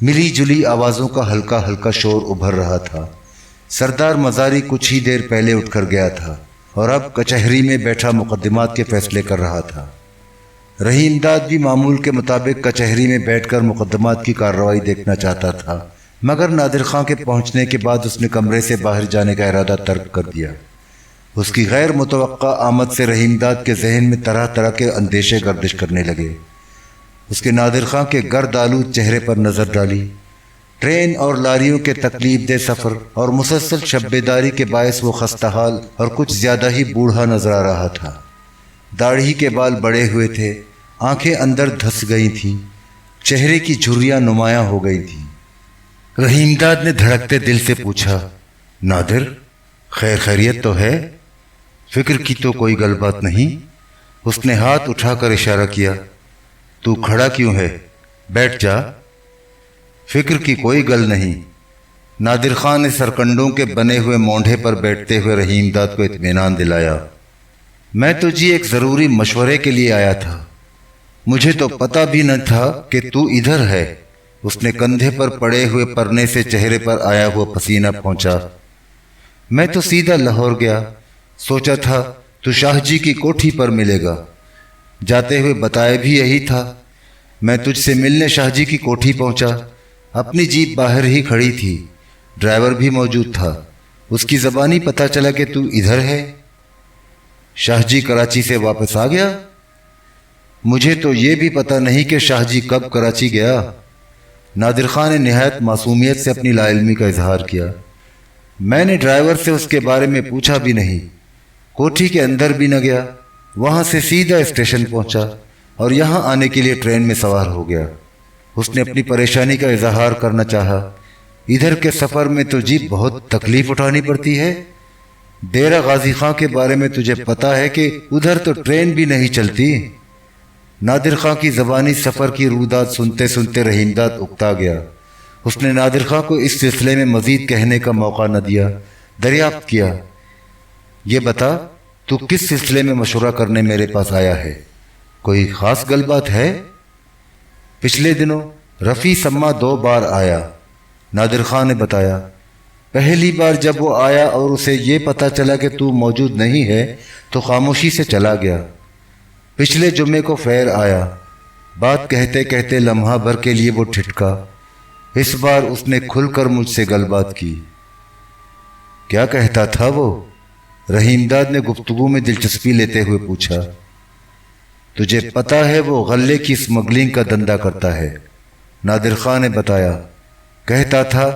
मिली जुली आवाज़ों का हल्का हल्का शोर उभर रहा था। सरदार मजारी कुछ ही देर पहले उठकर गया था और अब कचहरी में बैठा मुकदमात के फैसले कर रहा था। रहीमदाद भी मामूल के मुताबिक कचहरी में बैठकर मुकदमात की कार्रवाई देखना चाहता था, मगर नादिर खां के पहुंचने के बाद उसने कमरे से बाहर जाने का इरादा तर्क कर दिया। उसकी गैर मुतवक्का आमद से रहीमदाद के जहन में तरह तरह के अंदेशे गर्दिश करने लगे। उसके नादिर खां के गर्द आलूद चेहरे पर नज़र डाली। ट्रेन और लारियों के तकलीफ दे सफ़र और मुसलसल शब्बेदारी के बायस वो खस्ताहाल और कुछ ज़्यादा ही बूढ़ा नजर आ रहा था। दाढ़ी के बाल बड़े हुए थे, आंखें अंदर धंस गई थीं, चेहरे की झुर्रियाँ नुमायाँ हो गई थीं। रहीमदाद ने धड़कते दिल से पूछा, नादिर, खैर खैरियत तो है? फिक्र की तो कोई गलबात नहीं। उसने हाथ उठाकर इशारा किया। तू खड़ा क्यों है? बैठ जा। फिक्र की कोई गल नहीं। नादिर खान ने सरकंडों के बने हुए मोंढे पर बैठते हुए रहीमदाद को इत्मीनान दिलाया। मैं तो जी एक ज़रूरी मशवरे के लिए आया था। मुझे तो पता भी न था कि तू इधर है। उसने कंधे पर पड़े हुए परने से चेहरे पर आया हुआ पसीना पहुंचा। मैं तो सीधा लाहौर गया, सोचा था तू शाहजी की कोठी पर मिलेगा। जाते हुए बताया भी यही था। मैं तुझसे मिलने शाहजी की कोठी पहुंचा। अपनी जीप बाहर ही खड़ी थी, ड्राइवर भी मौजूद था। उसकी ज़बानी पता चला कि तू इधर है। शाहजी कराची से वापस आ गया? मुझे तो ये भी पता नहीं कि शाह जी कब कराची गया। नादिर खान ने निहायत मासूमियत से अपनी लाइल्मी का इजहार किया। मैंने ड्राइवर से उसके बारे में पूछा भी नहीं, कोठी के अंदर भी न गया, वहाँ से सीधा स्टेशन पहुँचा और यहाँ आने के लिए ट्रेन में सवार हो गया। उसने अपनी परेशानी का इजहार करना चाहा। इधर के सफ़र में तो जी बहुत तकलीफ उठानी पड़ती है। डेरा गाजी खां के बारे में तुझे पता है कि उधर तो ट्रेन भी नहीं चलती। नादिर खां की ज़बानी सफ़र की रूदात सुनते सुनते रहीमदाद उकता गया। उसने नादिर खां को इस सिलसिले में मज़ीद कहने का मौका न दिया। दरियाफ्त किया, ये बता तू किस सिलसिले में मशवरा करने मेरे पास आया है? कोई ख़ास गलबात है? पिछले दिनों रफ़ी सम्मा 2 बार आया। नादिर खान ने बताया। पहली बार जब वो आया और उसे ये पता चला कि तू मौजूद नहीं है तो खामोशी से चला गया। पिछले जुम्मे को फैर आया। बात कहते कहते लम्हा भर के लिए वो ठिठका। इस बार उसने खुलकर मुझसे गलबात की। क्या कहता था वो? रहीमदाद ने गुफ्तगू में दिलचस्पी लेते हुए पूछा। तुझे पता है वो गल्ले की स्मगलिंग का धंधा करता है। नादिर खान ने बताया। कहता था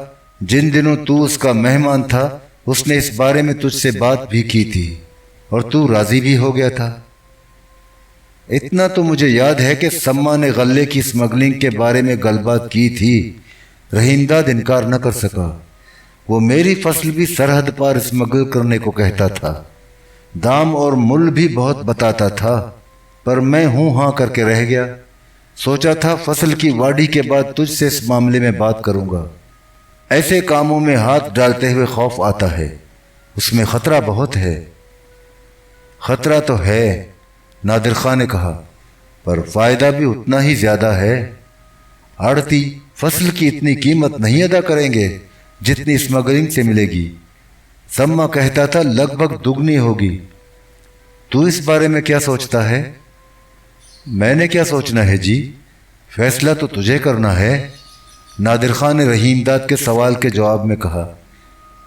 जिन दिनों तू उसका मेहमान था उसने इस बारे में तुझसे बात भी की थी और तू राजी भी हो गया था। इतना तो मुझे याद है कि सम्मा ने गल्ले की स्मगलिंग के बारे में गलबात की थी। रहीमदाद इनकार न कर सका। वो मेरी फसल भी सरहद पार स्मगल करने को कहता था। दाम और मूल भी बहुत बताता था, पर मैं हूँ हाँ करके रह गया। सोचा था फसल की वाड़ी के बाद तुझसे इस मामले में बात करूँगा। ऐसे कामों में हाथ डालते हुए खौफ आता है, उसमें खतरा बहुत है। खतरा तो है, नादिर खान ने कहा, पर फायदा भी उतना ही ज्यादा है। आड़ती फसल की इतनी कीमत नहीं अदा करेंगे जितनी स्मगलिंग से मिलेगी। सम्मा कहता था लगभग दुगनी होगी। तू इस बारे में क्या सोचता है? मैंने क्या सोचना है जी, फैसला तो तुझे करना है। नादिर खान ने रहीमदाद के सवाल के जवाब में कहा।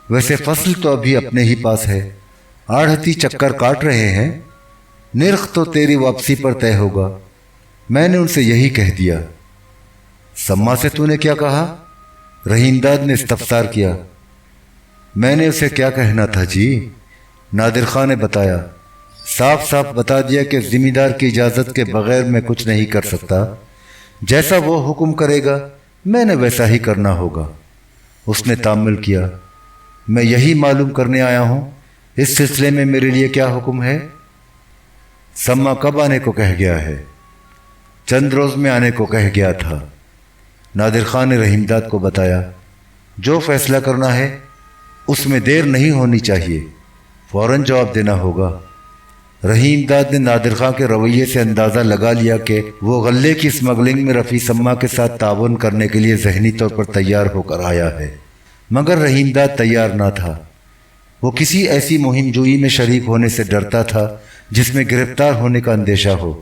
वैसे फसल तो अभी अपने ही पास है, आढ़ती चक्कर काट रहे हैं। निर्ख तो तेरी वापसी पर तय होगा। मैंने उनसे यही कह दिया। सम्मा से तूने क्या कहा? रहीमदाद ने इस्तफसार किया। मैंने उसे क्या कहना था जी, नादिर खान ने बताया। साफ साफ बता दिया कि जिम्मेदार की इजाज़त के बगैर मैं कुछ नहीं कर सकता। जैसा वो हुक्म करेगा मैंने वैसा ही करना होगा। उसने ताम्मुल किया। मैं यही मालूम करने आया हूँ, इस सिलसिले में मेरे लिए क्या हुक्म है? सम्मा कब आने को कह गया है? चंद रोज़ में आने को कह गया था। नादिर खान ने रहीमदाद को बताया। जो फैसला करना है उसमें देर नहीं होनी चाहिए, फौरन जवाब देना होगा। रहीमदाद ने नादिर खान के रवैये से अंदाज़ा लगा लिया कि वो गल्ले की स्मगलिंग में रफ़ी सम्मा के साथ ताउन करने के लिए जहनी तौर पर तैयार होकर आया है, मगर रहीमदाद तैयार ना था। वो किसी ऐसी मुहिम जोई में शरीक होने से डरता था जिसमें गिरफ्तार होने का अंदेशा हो।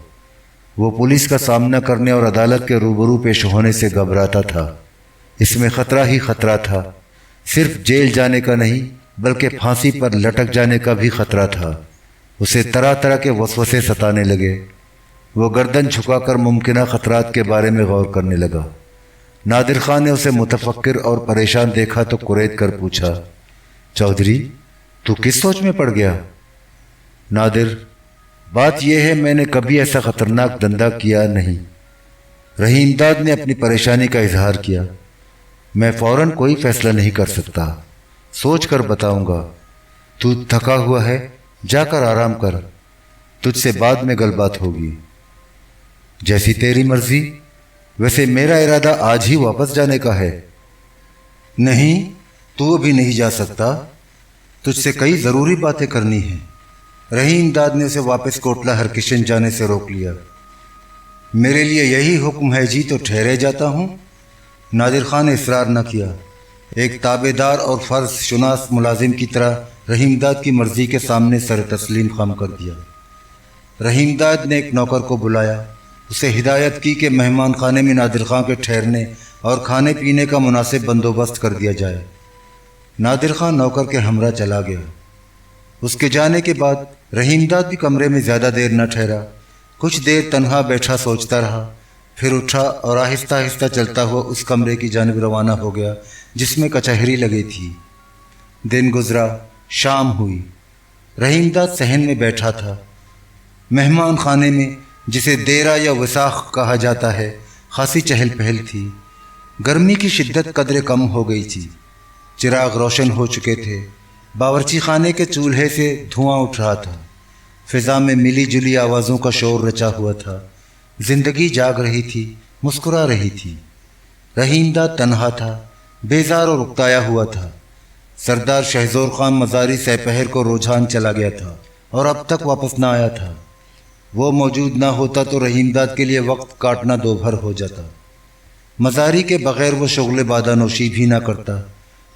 वो पुलिस का सामना करने और अदालत के रूबरू पेश होने से घबराता था। इसमें खतरा ही खतरा था। सिर्फ जेल जाने का नहीं बल्कि फांसी पर लटक जाने का भी खतरा था। उसे तरह तरह के वसवसे सताने लगे। वो गर्दन झुकाकर मुमकिना खतरात के बारे में गौर करने लगा। नादिर खान ने उसे मुतफक्किर और परेशान देखा तो कुरेद कर पूछा, चौधरी तू किस सोच में पड़ गया? नादिर, बात यह है मैंने कभी ऐसा खतरनाक धंधा किया नहीं। रहीमदाद ने अपनी परेशानी का इजहार किया। मैं फौरन कोई फैसला नहीं कर सकता, सोच कर बताऊंगा। तू थका हुआ है, जाकर आराम कर, तुझसे बाद में गलबात होगी। जैसी तेरी मर्जी। वैसे मेरा इरादा आज ही वापस जाने का है। नहीं, तू अभी नहीं जा सकता, तुझसे कई ज़रूरी बातें करनी हैं। रहीमदाद ने उसे वापस कोटला हरकिशन जाने से रोक लिया। मेरे लिए यही हुक्म है जी, तो ठहरे जाता हूँ। नादिर खान ने इसरार न किया। एक ताबेदार और फ़र्ज शुनास मुलाजिम की तरह रहीमदाद की मर्ज़ी के सामने सर तस्लीम खम कर दिया। रहीमदाद ने एक नौकर को बुलाया, उसे हिदायत की कि मेहमान खाने में नादिर खान के ठहरने और खाने पीने का मुनासिब बंदोबस्त कर दिया जाए। नादिर खान नौकर के हमरा चला गया। उसके जाने के बाद रहीमदाद भी कमरे में ज़्यादा देर न ठहरा। कुछ देर तन्हा बैठा सोचता रहा, फिर उठा और आहिस्ता आहिस्ता चलता हुआ उस कमरे की जानिब रवाना हो गया जिसमें कचहरी लगी थी। दिन गुजरा, शाम हुई। रहीमदाद सहन में बैठा था। मेहमान खाने में, जिसे देरा या वसाख कहा जाता है, खासी चहल पहल थी। गर्मी की शिद्दत कदरे कम हो गई थी। चिराग रोशन हो चुके थे। बावर्ची खाने के चूल्हे से धुआं उठ रहा था। फिज़ा में मिली जुली आवाज़ों का शोर रचा हुआ था। जिंदगी जाग रही थी, मुस्कुरा रही थी। रहीमदाद तन्हा था, बेजार और उकताया हुआ था। सरदार शहजोर खान मज़ारी सपहर को रुझान चला गया था और अब तक वापस ना आया था। वो मौजूद ना होता तो रहीमदाद के लिए वक्त काटना दोभर हो जाता। मज़ारी के बग़ैर वो शुग़्ल बादानोशी भी ना करता।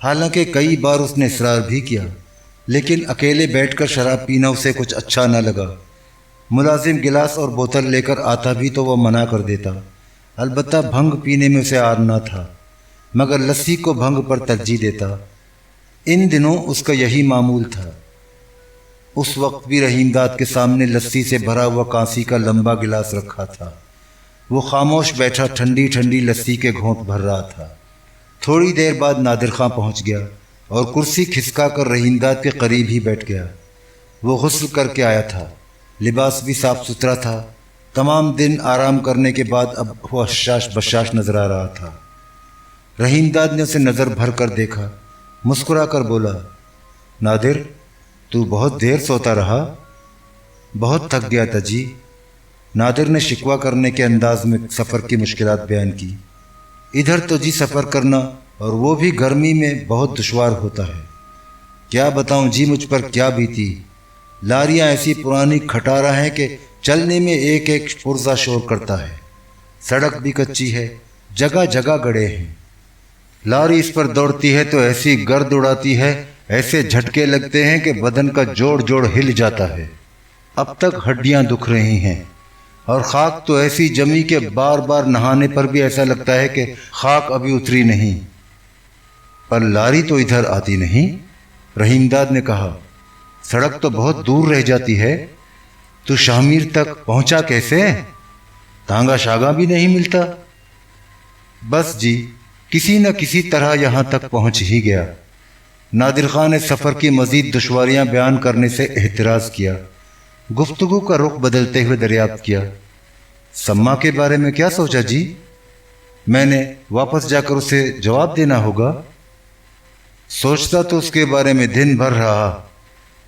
हालांकि कई बार उसने इसरार भी किया, लेकिन अकेले बैठकर शराब पीना उसे कुछ अच्छा न लगा। मुलाजिम गिलास और बोतल लेकर आता भी तो वह मना कर देता। अलबत्ता भंग पीने में उसे आर न था, मगर लस्सी को भंग पर तरजीह देता। इन दिनों उसका यही मामूल था। उस वक्त भी रहीमदाद के सामने लस्सी से भरा हुआ कांसी का लंबा गिलास रखा था। वो खामोश बैठा ठंडी ठंडी लस्सी के घोंट भर रहा था। थोड़ी देर बाद नादिर खां पहुंच गया और कुर्सी खिसका कर रहीमदाद के करीब ही बैठ गया। वो गुस्ल करके आया था, लिबास भी साफ सुथरा था। तमाम दिन आराम करने के बाद अब वो हशाश बशाश नजर आ रहा था। रहीमदाद ने उसे नज़र भर कर देखा, मुस्कुरा कर बोला, नादिर, तू बहुत देर सोता रहा? बहुत थक गया था जी। नादिर ने शिकवा करने के अंदाज में सफ़र की मुश्किलात बयान की। इधर तो जी सफ़र करना, और वो भी गर्मी में, बहुत दुश्वार होता है। क्या बताऊं जी मुझ पर क्या बीती। लारियां ऐसी पुरानी खटारा हैं कि चलने में एक एक पुर्जा शोर करता है। सड़क भी कच्ची है, जगह जगह गड्ढे हैं। लारी इस पर दौड़ती है तो ऐसी गर्द उड़ाती है, ऐसे झटके लगते हैं कि बदन का जोड़ जोड़ हिल जाता है। अब तक हड्डियां दुख रही हैं, और खाक तो ऐसी जमी कि बार बार नहाने पर भी ऐसा लगता है कि खाक अभी उतरी नहीं। पर लारी तो इधर आती नहीं। रहीमदाद ने कहा, सड़क तो बहुत दूर रह जाती है। तू शाहमीर तक पहुंचा कैसे? तांगा शागा भी नहीं मिलता। बस जी, किसी न किसी तरह यहां तक पहुंच ही गया। नादिर खान ने सफ़र की मज़ीद दुश्वारियां बयान करने से एहतराज़ किया। गुफ्तगू का रुख बदलते हुए दरियाफ्त किया, सम्मा के बारे में क्या सोचा जी? मैंने वापस जाकर उसे जवाब देना होगा। सोचता तो उसके बारे में दिन भर रहा,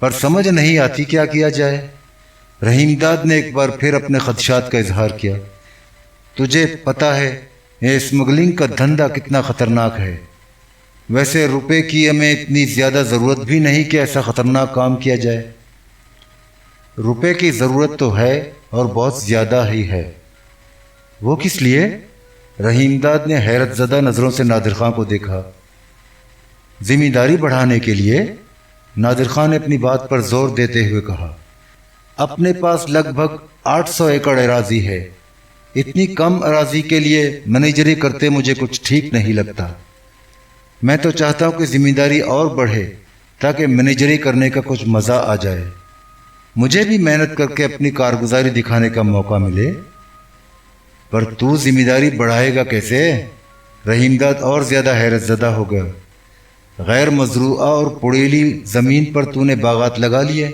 पर समझ नहीं आती क्या किया जाए। रहीमदाद ने एक बार फिर अपने खदशात का इजहार किया। तुझे पता है ये स्मगलिंग का धंधा कितना ख़तरनाक है। वैसे रुपए की हमें इतनी ज़्यादा ज़रूरत भी नहीं कि ऐसा ख़तरनाक काम किया जाए। रुपए की ज़रूरत तो है, और बहुत ज़्यादा ही है। वो किस लिए? रहीमदाद ने हैरत ज़दा नज़रों से नादिर खां को देखा। ज़िम्मेदारी बढ़ाने के लिए। नादिर खां ने अपनी बात पर जोर देते हुए कहा, अपने पास लगभग 800 एकड़ अराज़ी है। इतनी कम अराज़ी के लिए मैनेजरी करते मुझे कुछ ठीक नहीं लगता। मैं तो चाहता हूँ कि ज़िम्मेदारी और बढ़े, ताकि मैनेजरी करने का कुछ मज़ा आ जाए। मुझे भी मेहनत करके अपनी कारगुजारी दिखाने का मौका मिले। पर तू जिम्मेदारी बढ़ाएगा कैसे? रहीमदाद और ज़्यादा हैरत ज़दा हो गया। गैर मजरूआ और पुड़ेली ज़मीन पर तूने बागात लगा लिए।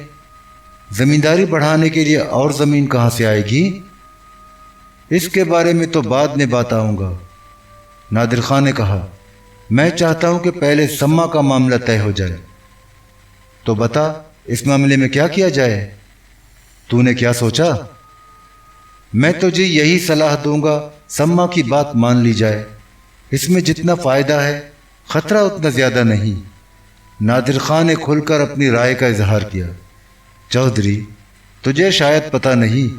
ज़मींदारी बढ़ाने के लिए और ज़मीन कहाँ से आएगी? इसके बारे में तो बाद में बात आऊँगा। नादिर खान ने कहा, मैं चाहता हूँ कि पहले सम्मा का मामला तय हो जाए। तो बता, इस मामले में क्या किया जाए? तूने क्या सोचा? मैं तुझे यही सलाह दूंगा, सम्मा की बात मान ली जाए। इसमें जितना फ़ायदा है, ख़तरा उतना ज़्यादा नहीं। नादिर खान ने खुलकर अपनी राय का इजहार किया। चौधरी, तुझे शायद पता नहीं,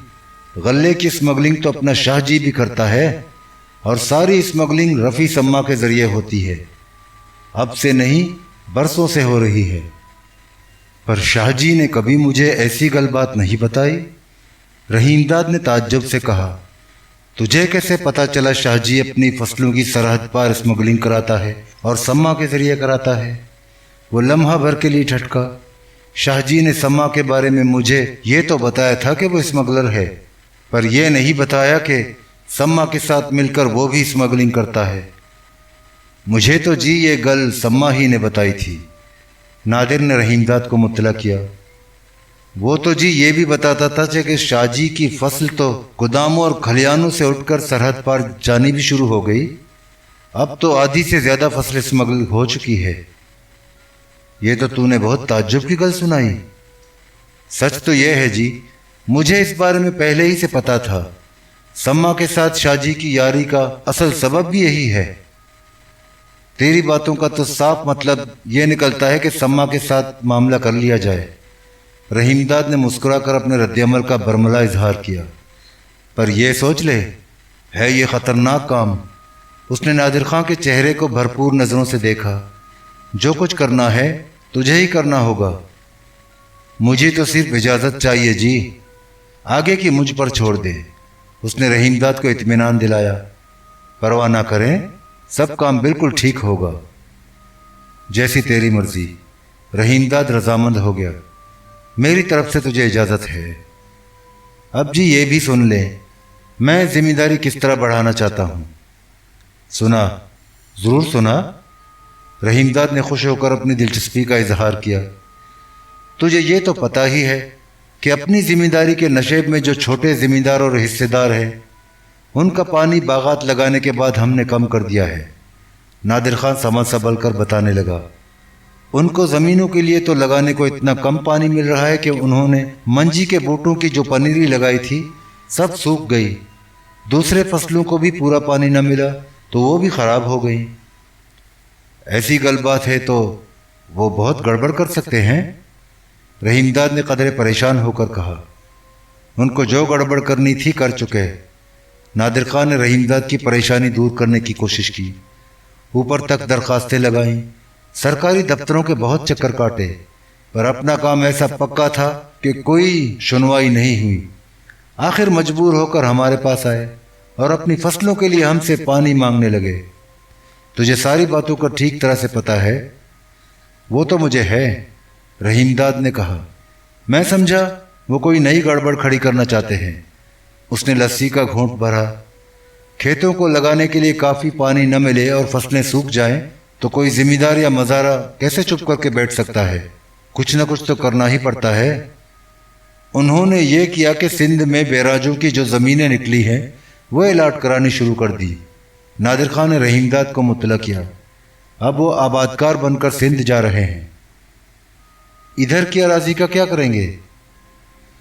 गल्ले की स्मगलिंग तो अपना शाहजी भी करता है, और सारी स्मगलिंग रफ़ी सम्मा के ज़रिए होती है। अब से नहीं, बरसों से हो रही है। पर शाहजी ने कभी मुझे ऐसी गलबात नहीं बताई। रहीमदाद ने ताज्जुब से कहा, तुझे कैसे पता चला शाहजी अपनी फसलों की सरहद पार स्मगलिंग कराता है और सम्मा के ज़रिए कराता है? वो लम्हा भर के लिए ठटका। शाहजी ने सम्मा के बारे में मुझे ये तो बताया था कि वो स्मगलर है, पर यह नहीं बताया कि सम्मा के साथ मिलकर वो भी स्मगलिंग करता है। मुझे तो जी ये गल सम्मा ही ने बताई थी। नादिर ने रहीमदाद को मुत्तला किया। वो तो जी ये भी बताता था कि शाहजी की फसल तो गोदामों और खलियानों से उठकर सरहद पार जानी भी शुरू हो गई। अब तो आधी से ज़्यादा फसलें स्मगल हो चुकी है। ये तो तूने बहुत ताज्जुब की गल सुनाई। सच तो यह है जी, मुझे इस बारे में पहले ही से पता था। सम्मा के साथ शाहजी की यारी का असल सबब भी यही है। तेरी बातों का तो साफ मतलब ये निकलता है कि सम्मा के साथ मामला कर लिया जाए। रहीमदाद ने मुस्कुराकर अपने रद्दअमल का बरमला इजहार किया। पर यह सोच ले, है ये ख़तरनाक काम। उसने नादिर खां के चेहरे को भरपूर नज़रों से देखा। जो कुछ करना है तुझे ही करना होगा। मुझे तो सिर्फ इजाज़त चाहिए जी, आगे की मुझ पर छोड़ दे। उसने रहीमदाद को इत्मीनान दिलाया। परवाह ना करें, सब काम बिल्कुल ठीक होगा। जैसी तेरी मर्जी। रहीमदाद रजामंद हो गया। मेरी तरफ से तुझे इजाज़त है। अब जी ये भी सुन ले, मैं जिम्मेदारी किस तरह बढ़ाना चाहता हूँ। सुना? ज़रूर सुना। रहीमदाद ने खुश होकर अपनी दिलचस्पी का इजहार किया। तुझे ये तो पता ही है कि अपनी जिम्मेदारी के नशेब में जो छोटे ज़िम्मेदार और हिस्सेदार हैं, उनका पानी बागात लगाने के बाद हमने कम कर दिया है। नादिर खान समझ संभल कर बताने लगा। उनको ज़मीनों के लिए तो लगाने को इतना कम पानी मिल रहा है कि उन्होंने मंजी के बूटों की जो पनीरी लगाई थी सब सूख गई। दूसरे फसलों को भी पूरा पानी न मिला तो वो भी ख़राब हो गई। ऐसी गल बात है तो वो बहुत गड़बड़ कर सकते हैं। रहीमदाद ने कदरे परेशान होकर कहा। उनको जो गड़बड़ करनी थी कर चुके। नादिर खान ने रहीमदाद की परेशानी दूर करने की कोशिश की। ऊपर तक दरखास्तें लगाईं, सरकारी दफ्तरों के बहुत चक्कर काटे, पर अपना काम ऐसा पक्का था कि कोई सुनवाई नहीं हुई। आखिर मजबूर होकर हमारे पास आए और अपनी फसलों के लिए हमसे पानी मांगने लगे। तुझे सारी बातों का ठीक तरह से पता है। वो तो मुझे है, रहीमदाद ने कहा। मैं समझा वो कोई नई गड़बड़ खड़ी करना चाहते हैं। उसने लस्सी का घूंट भरा। खेतों को लगाने के लिए काफ़ी पानी न मिले और फसलें सूख जाएं तो कोई जिम्मेदार या मज़ारा कैसे चुप करके बैठ सकता है। कुछ न कुछ तो करना ही पड़ता है। उन्होंने ये किया कि सिंध में बैराजों की जो ज़मीनें निकली हैं वो अलाट करानी शुरू कर दी। नादिर खान ने रहीमदाद को मुत्तला किया। अब वो आबादकार बनकर सिंध जा रहे हैं। इधर की अराजी का क्या करेंगे?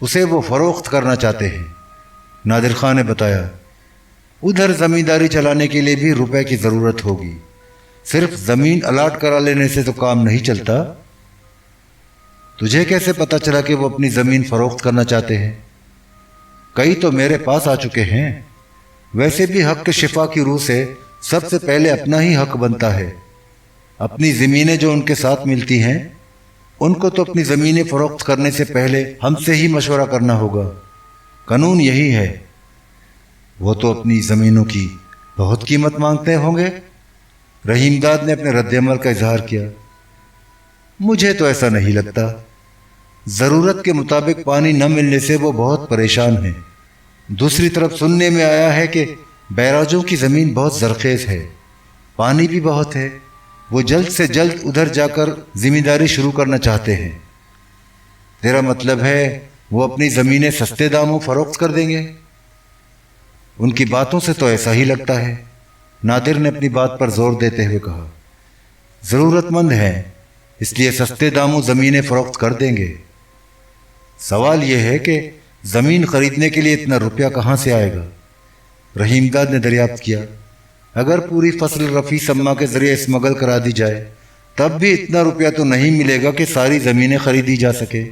उसे वो फ़रोख्त करना चाहते हैं, नादिर खान ने बताया। उधर ज़मींदारी चलाने के लिए भी रुपए की ज़रूरत होगी। सिर्फ ज़मीन अलाट करा लेने से तो काम नहीं चलता। तुझे कैसे पता चला कि वो अपनी ज़मीन फ़रोख्त करना चाहते हैं? कई तो मेरे पास आ चुके हैं। वैसे भी हक़ के शिफा की रूह से सबसे पहले अपना ही हक़ बनता है। अपनी ज़मीनें जो उनके साथ मिलती हैं, उनको तो अपनी ज़मीनें फ़रोख्त करने से पहले हमसे ही मशवरा करना होगा। कानून यही है। वो तो अपनी ज़मीनों की बहुत कीमत मांगते होंगे। रहीमदाद ने अपने रद्दअमल का इजहार किया। मुझे तो ऐसा नहीं लगता। ज़रूरत के मुताबिक पानी न मिलने से वो बहुत परेशान हैं। दूसरी तरफ सुनने में आया है कि बैराजों की ज़मीन बहुत ज़रखेज़ है, पानी भी बहुत है। वो जल्द से जल्द उधर जाकर ज़िम्मेदारी शुरू करना चाहते हैं। तेरा मतलब है वो अपनी ज़मीनें सस्ते दामों फ़रोख्त कर देंगे? उनकी बातों से तो ऐसा ही लगता है। नादिर ने अपनी बात पर जोर देते हुए कहा। ज़रूरतमंद हैं, इसलिए सस्ते दामों ज़मीनें फ़रोख्त कर देंगे। सवाल यह है कि ज़मीन ख़रीदने के लिए इतना रुपया कहाँ से आएगा? रहीमदाद ने दरियाफ्त किया। अगर पूरी फसल रफ़ी सम्मा के ज़रिए स्मगल करा दी जाए तब भी इतना रुपया तो नहीं मिलेगा कि सारी ज़मीनें ख़रीदी जा सके।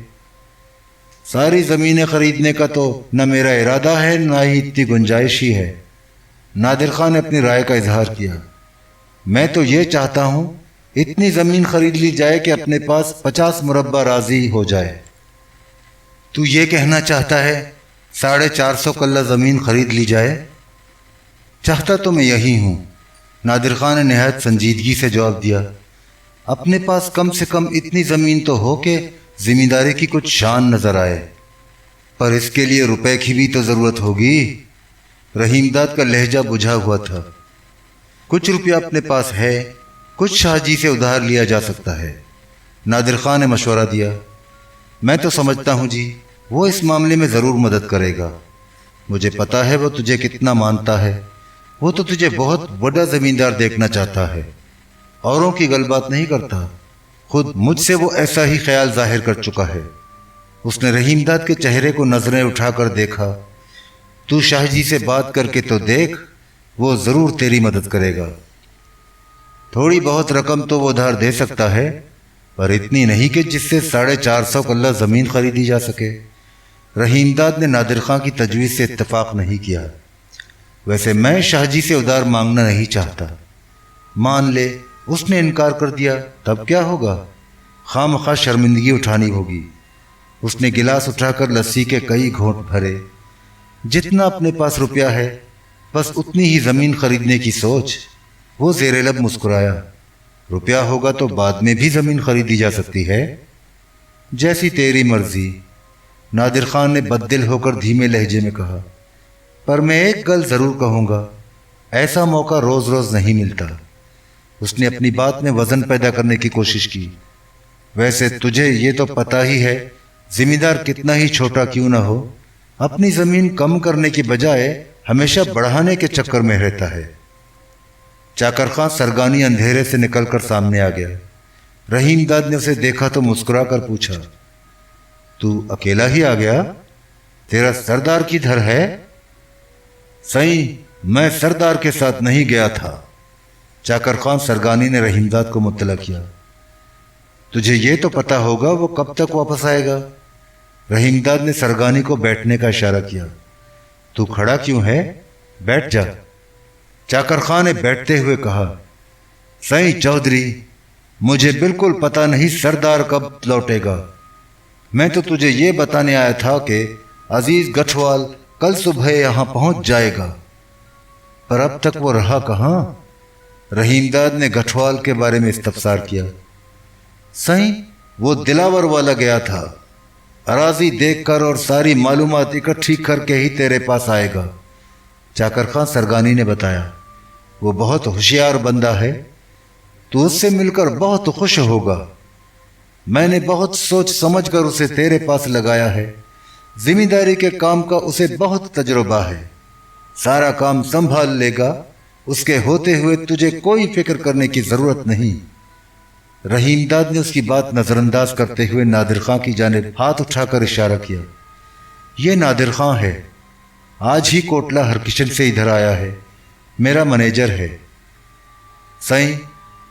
सारी ज़मीनें ख़रीदने का तो न मेरा इरादा है, ना ही इतनी गुंजाइश ही है। नादिर खान ने अपनी राय का इजहार किया। मैं तो ये चाहता हूँ इतनी ज़मीन ख़रीद ली जाए कि अपने पास 50 मुरब्बा राज़ी हो जाए। तू ये कहना चाहता है 450 कल्ला ज़मीन ख़रीद ली जाए? चाहता तो मैं यही हूँ, नादिर खान ने नहायत संजीदगी से जवाब दिया। अपने पास कम से कम इतनी ज़मीन तो हो कि ज़िम्मेदारी की कुछ शान नज़र आए। पर इसके लिए रुपए की भी तो जरूरत होगी। रहीमदाद का लहजा बुझा हुआ था। कुछ रुपया अपने पास है, कुछ शाहजी से उधार लिया जा सकता है। नादिर खां ने मशवरा दिया। मैं तो समझता हूँ जी, वो इस मामले में ज़रूर मदद करेगा। मुझे पता है वो तुझे कितना मानता है। वो तो तुझे बहुत बड़ा ज़मींदार देखना चाहता है, औरों की गलबात नहीं करता। खुद मुझसे वो ऐसा ही ख्याल जाहिर कर चुका है। उसने रहीमदाद के चेहरे को नजरें उठाकर देखा। तू शाहजी से बात करके तो देख, वो ज़रूर तेरी मदद करेगा। थोड़ी बहुत रकम तो वो उधार दे सकता है, पर इतनी नहीं कि जिससे 450 कल्ला ज़मीन खरीदी जा सके। रहीमदाद ने नादिर खां की तजवीज़ से इत्तेफाक नहीं किया। वैसे मैं शाहजी से उधार मांगना नहीं चाहता। मान ले उसने इनकार कर दिया, तब क्या होगा? खामखा शर्मिंदगी उठानी होगी। उसने गिलास उठाकर लस्सी के कई घोंट भरे। जितना अपने पास रुपया है, बस उतनी ही ज़मीन खरीदने की सोच। वो ज़ेरे लब मुस्कुराया। रुपया होगा तो बाद में भी ज़मीन खरीदी जा सकती है। जैसी तेरी मर्जी, नादिर खान ने बददिल होकर धीमे लहजे में कहा। पर मैं एक गल ज़रूर कहूँगा, ऐसा मौका रोज़ रोज़ नहीं मिलता। उसने अपनी बात में वज़न पैदा करने की कोशिश की। वैसे तुझे ये तो पता ही है, ज़िम्मेदार कितना ही छोटा क्यों ना हो, अपनी ज़मीन कम करने की बजाय हमेशा बढ़ाने के चक्कर में रहता है। चाकर खां सरगानी अंधेरे से निकलकर सामने आ गया। रहीमदाद ने उसे देखा तो मुस्कुरा कर पूछा, तू अकेला ही आ गया? तेरा सरदार किधर है? सही, मैं सरदार के साथ नहीं गया था। चाकर खान सरगानी ने रहीमदाद को मुत्तला किया। तुझे ये तो पता होगा वो कब तक वापस आएगा? रहीमदाद ने सरगानी को बैठने का इशारा किया। तू खड़ा क्यों है? बैठ जा। चाकर खान ने बैठते हुए कहा। सही चौधरी, मुझे बिल्कुल पता नहीं सरदार कब लौटेगा। मैं तो तुझे ये बताने आया था कि अजीज गठवाल कल सुबह यहाँ पहुँच जाएगा, पर अब तक वो रहा कहाँ? रहीमदाद ने गठवाल के बारे में इस्तफसार किया। सही, वो दिलावर वाला गया था। अराजी देखकर और सारी मालूमात इकट्ठी करके ही तेरे पास आएगा। चाकर खां सरगानी ने बताया। वो बहुत होशियार बंदा है, तू उससे मिलकर बहुत खुश होगा। मैंने बहुत सोच समझकर उसे तेरे पास लगाया है। जिम्मेदारी के काम का उसे बहुत तजुर्बा है, सारा काम संभाल लेगा। उसके होते हुए तुझे कोई फिक्र करने की जरूरत नहीं। रहीमदाद ने उसकी बात नजरअंदाज करते हुए नादिर खां की जानिब हाथ उठाकर इशारा किया। ये नादिर खां है, आज ही कोटला हरकिशन से इधर आया है, मेरा मैनेजर है। सही,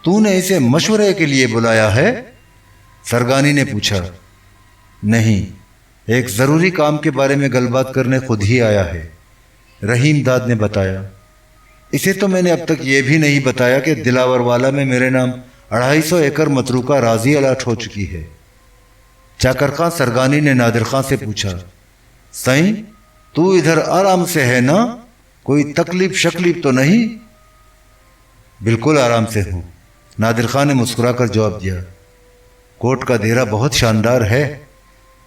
तूने इसे मशवरे के लिए बुलाया है? सरगानी ने पूछा। नहीं, एक ज़रूरी काम के बारे में गलबात करने खुद ही आया है, रहीमदाद ने बताया। इसे तो मैंने अब तक ये भी नहीं बताया कि दिलावर वाला में मेरे नाम 250 एकड़ मतरूका राजी अलाट हो चुकी है। चाकर खां सरगानी ने नादिर खां से पूछा। सही, तू इधर आराम से है ना? कोई तकलीफ शक्लीफ तो नहीं? बिल्कुल आराम से हूँ, नादिर खां ने मुस्कुराकर जवाब दिया। कोट का देरा बहुत शानदार है,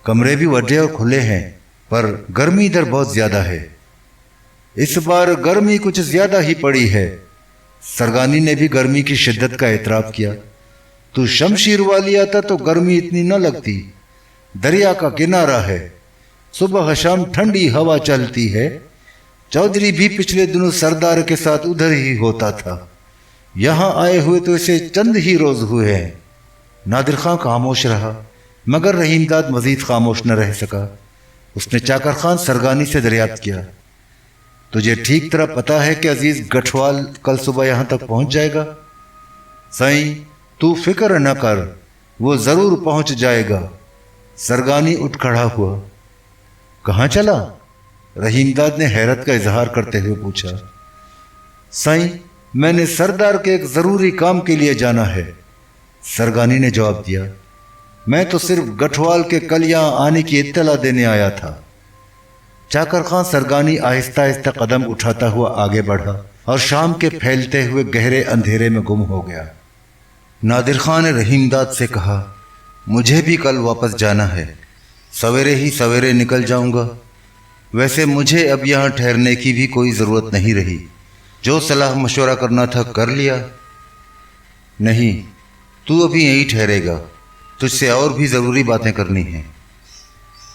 कमरे भी बड़े और खुले हैं, पर गर्मी इधर बहुत ज्यादा है। इस बार गर्मी कुछ ज्यादा ही पड़ी है। सरगानी ने भी गर्मी की शिद्दत का एतराफ़ किया। तू शमशीर वाली आता तो गर्मी इतनी न लगती। दरिया का किनारा है, सुबह शाम ठंडी हवा चलती है। चौधरी भी पिछले दिनों सरदार के साथ उधर ही होता था। यहाँ आए हुए तो इसे चंद ही रोज हुए हैं। नादिर खां खामोश रहा, मगर रहीमदाद मजीद खामोश न रह सका। उसने चाकर खान सरगानी से दरियाफ्त किया। तुझे ठीक तरह पता है कि अजीज गठवाल कल सुबह यहाँ तक पहुँच जाएगा? सही, तू फिक्र न कर, वो जरूर पहुँच जाएगा। सरगानी उठ खड़ा हुआ। कहाँ चला? रहीमदाद ने हैरत का इजहार करते हुए पूछा। सही, मैंने सरदार के एक जरूरी काम के लिए जाना है, सरगानी ने जवाब दिया। मैं तो सिर्फ गठवाल के कल यहाँ आने की इत्तला देने आया था। चाकर खां सरगानी आहिस्ता आहिस्ता कदम उठाता हुआ आगे बढ़ा और शाम के फैलते हुए गहरे अंधेरे में गुम हो गया। नादिर खां ने रहीमदाद से कहा, मुझे भी कल वापस जाना है। सवेरे ही सवेरे निकल जाऊंगा। वैसे मुझे अब यहाँ ठहरने की भी कोई ज़रूरत नहीं रही। जो सलाह मशवरा करना था कर लिया। नहीं, तू अभी यहीं ठहरेगा, तुझसे और भी ज़रूरी बातें करनी हैं।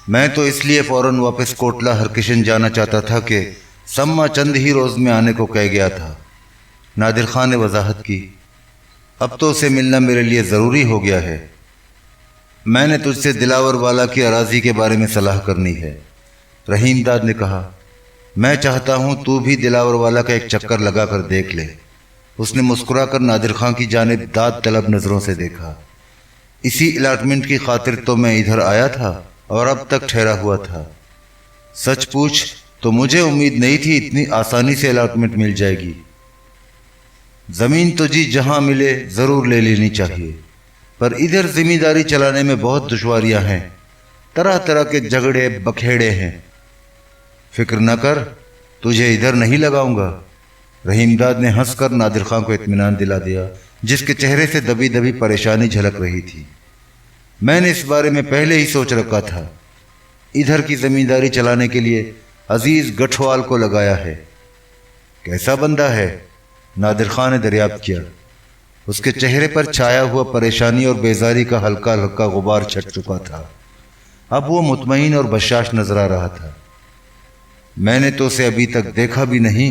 मैं तो इसलिए फ़ौरन वापस कोटला हरकिशन जाना चाहता था कि सम्मा चंद ही रोज़ में आने को कह गया था। नादिर खान ने वजाहत की। अब तो उसे मिलना मेरे लिए ज़रूरी हो गया है। मैंने तुझसे दिलावर वाला की अराज़ी के बारे में सलाह करनी है। रहीम दाद ने कहा, मैं चाहता हूँ तू भी दिलावर वाला का एक चक्कर लगा कर देख ले। उसने मुस्कुरा कर नादिर खां की जानिब दाद तलब नज़रों से देखा। इसी अलाटमेंट की खातिर तो मैं इधर आया था और अब तक ठहरा हुआ था। सच पूछ तो मुझे उम्मीद नहीं थी इतनी आसानी से अलाटमेंट मिल जाएगी। ज़मीन तो जी जहाँ मिले ज़रूर ले लेनी चाहिए, पर इधर जिम्मेदारी चलाने में बहुत दुश्वारियाँ हैं। तरह तरह के झगड़े बखेड़े हैं। फिक्र न कर, तुझे इधर नहीं लगाऊंगा। रहीमदाद ने हंसकर नादिर खां को इत्मीनान दिला दिया, जिसके चेहरे से दबी दबी परेशानी झलक रही थी। मैंने इस बारे में पहले ही सोच रखा था। इधर की ज़मींदारी चलाने के लिए अजीज़ गठवाल को लगाया है। कैसा बंदा है? नादिर खां ने दरियाफ्त किया। उसके चेहरे पर छाया हुआ परेशानी और बेजारी का हल्का हल्का गुबार छट चुका था। अब वो मुतमईन और बशाश नजर आ रहा था। मैंने तो उसे अभी तक देखा भी नहीं।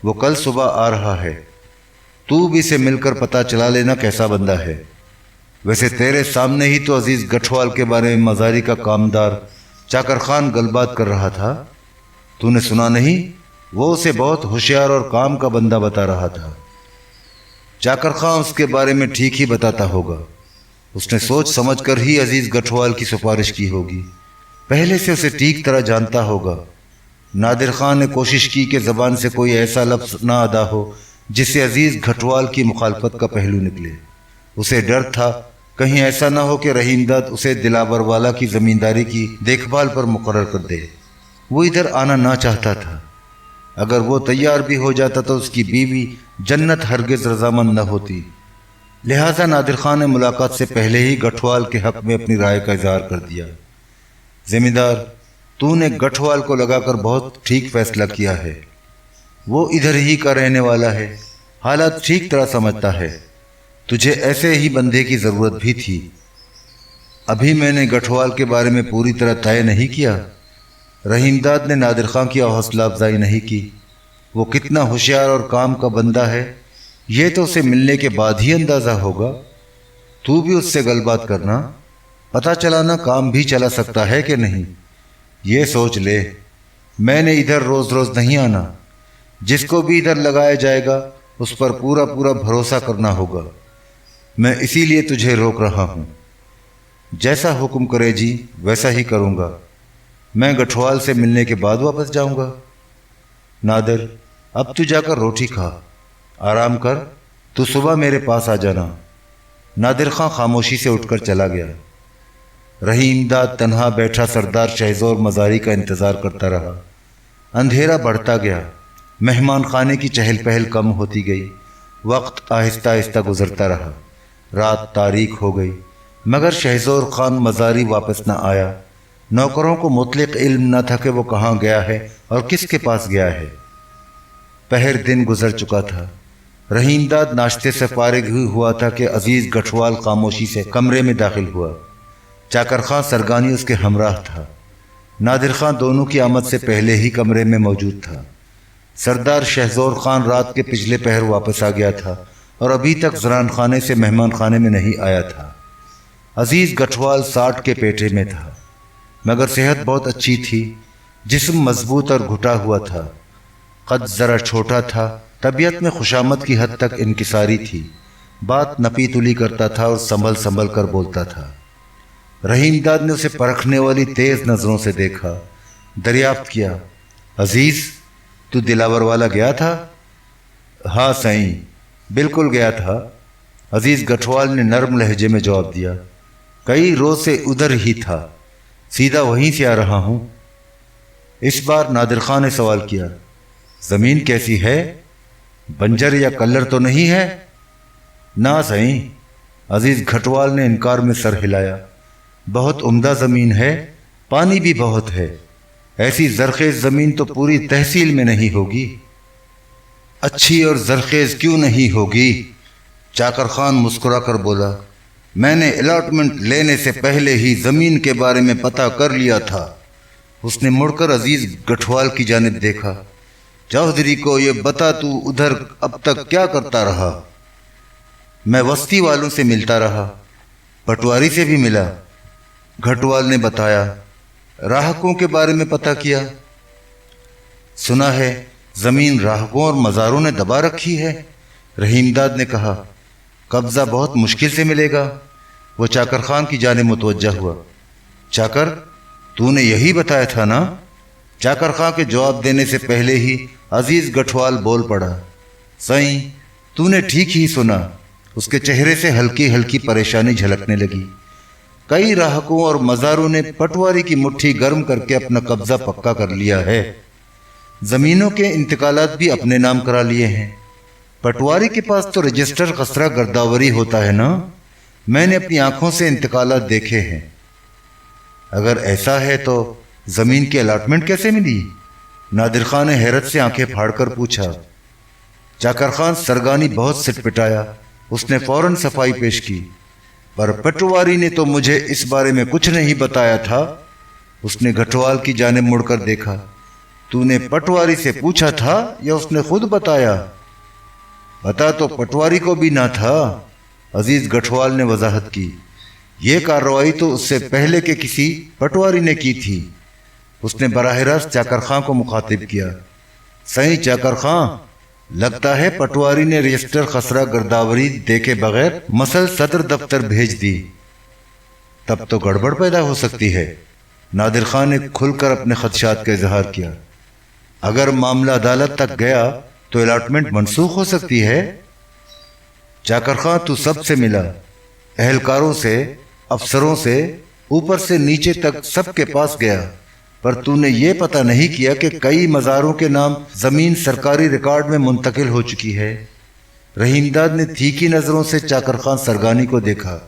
वो कल सुबह आ रहा है। तू भी से मिलकर पता चला लेना कैसा बंदा है। वैसे तेरे सामने ही तो अजीज गठवाल के बारे में मजारी का कामदार चाकर खान गलबात कर रहा था। तूने सुना नहीं? वो उसे बहुत होशियार और काम का बंदा बता रहा था। चाकर खान उसके बारे में ठीक ही बताता होगा। उसने सोच समझ कर ही अजीज गठवाल की सिफारिश की होगी। पहले से उसे ठीक तरह जानता होगा। नादिर खान ने कोशिश की कि ज़बान से कोई ऐसा लफ्ज़ ना अदा हो जिससे अजीज़ गठवाल की मुखालफत का पहलू निकले। उसे डर था कहीं ऐसा ना हो कि रहीमदाद उसे दिलावर वाला की ज़मींदारी की देखभाल पर मुकर्रर कर दे। वो इधर आना ना चाहता था। अगर वो तैयार भी हो जाता तो उसकी बीवी जन्नत हरगिज़ रजामंद न होती। लिहाजा नादिर खान ने मुलाकात से पहले ही गठवाल के हक़ में अपनी राय का इजहार कर दिया। ज़मींदार, तूने गठवाल को लगाकर बहुत ठीक फैसला किया है। वो इधर ही का रहने वाला है, हालात ठीक तरह समझता है। तुझे ऐसे ही बंदे की ज़रूरत भी थी। अभी मैंने गठवाल के बारे में पूरी तरह तय नहीं किया। रहीमदाद ने नादिर खां की हौसला अफजाई नहीं की। वो कितना होशियार और काम का बंदा है ये तो उसे मिलने के बाद ही अंदाज़ा होगा। तू भी उससे गलबात करना, पता चलाना काम भी चला सकता है कि नहीं। ये सोच ले, मैंने इधर रोज़ रोज़ नहीं आना। जिसको भी इधर लगाया जाएगा उस पर पूरा पूरा भरोसा करना होगा। मैं इसीलिए तुझे रोक रहा हूँ। जैसा हुक्म करे जी वैसा ही करूँगा। मैं गठवाल से मिलने के बाद वापस जाऊँगा। नादिर, अब तू जाकर रोटी खा, आराम कर। तू सुबह मेरे पास आ जाना। नादिर खां खामोशी से उठकर चला गया। रहीमदाद तन्हा बैठा सरदार शहजोर मजारी का इंतज़ार करता रहा। अंधेरा बढ़ता गया। मेहमान खाने की चहल पहल कम होती गई। वक्त आहिस्ता आहिस्ता गुजरता रहा। रात तारीक हो गई मगर शहजोर खान मजारी वापस न आया। नौकरों को मुतलिक इल्म न था कि वो कहाँ गया है और किसके पास गया है। पहर दिन गुजर चुका था। रहीमदाद नाश्ते से फारिग ही हुआ था कि अजीज़ गठवाल खामोशी से कमरे में दाखिल हुआ। चाकर खां सरगानी उसके हमराह था। नादिर खां दोनों की आमद से पहले ही कमरे में मौजूद था। सरदार शहजोर खान रात के पिछले पहर वापस आ गया था और अभी तक ज़रान खाने से मेहमान खाने में नहीं आया था। अजीज़ गठवाल 60 के पेटे में था मगर सेहत बहुत अच्छी थी। जिस्म मजबूत और घुटा हुआ था। कद ज़रा छोटा था। तबीयत में खुशामद की हद तक इनकिसारी थी। बात नपी तुली करता था और संभल संभल कर बोलता था। रहीमदाद ने उसे परखने वाली तेज़ नज़रों से देखा। दरियाफ्त किया, अजीज़, तू दिलावर वाला गया था? हाँ सईं, बिल्कुल गया था। अजीज़ गठवाल ने नर्म लहजे में जवाब दिया। कई रोज़ से उधर ही था, सीधा वहीं से आ रहा हूँ। इस बार नादिर खां ने सवाल किया, ज़मीन कैसी है? बंजर या कल्लर तो नहीं है? ना सईं। अजीज़ गठवाल ने इनकार में सर हिलाया। बहुत उम्दा ज़मीन है, पानी भी बहुत है। ऐसी जरखेज जमीन तो पूरी तहसील में नहीं होगी। अच्छी और जरखेज क्यों नहीं होगी? चाकर खान मुस्कुरा कर बोला, मैंने अलॉटमेंट लेने से पहले ही जमीन के बारे में पता कर लिया था। उसने मुड़कर अजीज गठवाल की जानिब देखा। चौधरी को ये बता, तू उधर अब तक क्या करता रहा? मैं बस्ती वालों से मिलता रहा, पटवारी से भी मिला। गठवाल ने बताया। राहकों के बारे में पता किया? सुना है जमीन राहकों और मज़ारों ने दबा रखी है। रहीमदाद ने कहा, कब्जा बहुत मुश्किल से मिलेगा। वो चाकर खान की जानिब मुतवज्जा हुआ। चाकर, तूने यही बताया था ना? चाकर खां के जवाब देने से पहले ही अजीज गठवाल बोल पड़ा, सही, तूने ठीक ही सुना। उसके चेहरे से हल्की हल्की परेशानी झलकने लगी। कई राहकों और मज़ारों ने पटवारी की मुट्ठी गर्म करके अपना कब्जा पक्का कर लिया है। जमीनों के इंतकालात भी अपने नाम करा लिए हैं। पटवारी के पास तो रजिस्टर खसरा गर्दावरी होता है ना। मैंने अपनी आंखों से इंतकालात देखे हैं। अगर ऐसा है तो जमीन की अलॉटमेंट कैसे मिली? नादिर खान ने हैरत से आंखें फाड़कर पूछा। चाकर खान सरगानी बहुत सिटपिटाया। उसने फौरन सफाई पेश की, पर पटवारी ने तो मुझे इस बारे में कुछ नहीं बताया था। उसने गठवाल की जानिब मुड़कर देखा। तूने पटवारी से पूछा था या उसने खुद बताया? पता तो पटवारी को भी ना था, अजीज गठवाल ने वजाहत की। ये कार्रवाई तो उससे पहले के किसी पटवारी ने की थी। उसने बराह रास्त चाकर खां को मुखातिब किया। सही चाकर खां, लगता है पटवारी ने रजिस्टर खसरा गर्दावरी देखे बगैर मसल सदर दफ्तर भेज दी। तब तो गड़बड़ पैदा हो सकती है। नादिर खान ने खुलकर अपने खदशात का इजहार किया। अगर मामला अदालत तक गया तो अलॉटमेंट मनसूख हो सकती है। चाकर खां, तू सबसे मिला, अहलकारों से, अफसरों से, ऊपर से नीचे तक सबके पास गया, पर तूने ये पता नहीं किया कि कई मज़ारों के नाम ज़मीन सरकारी रिकॉर्ड में मुंतकिल हो चुकी है। रहीमदाद ने तीखी नज़रों से चाकर खान सरगानी को देखा।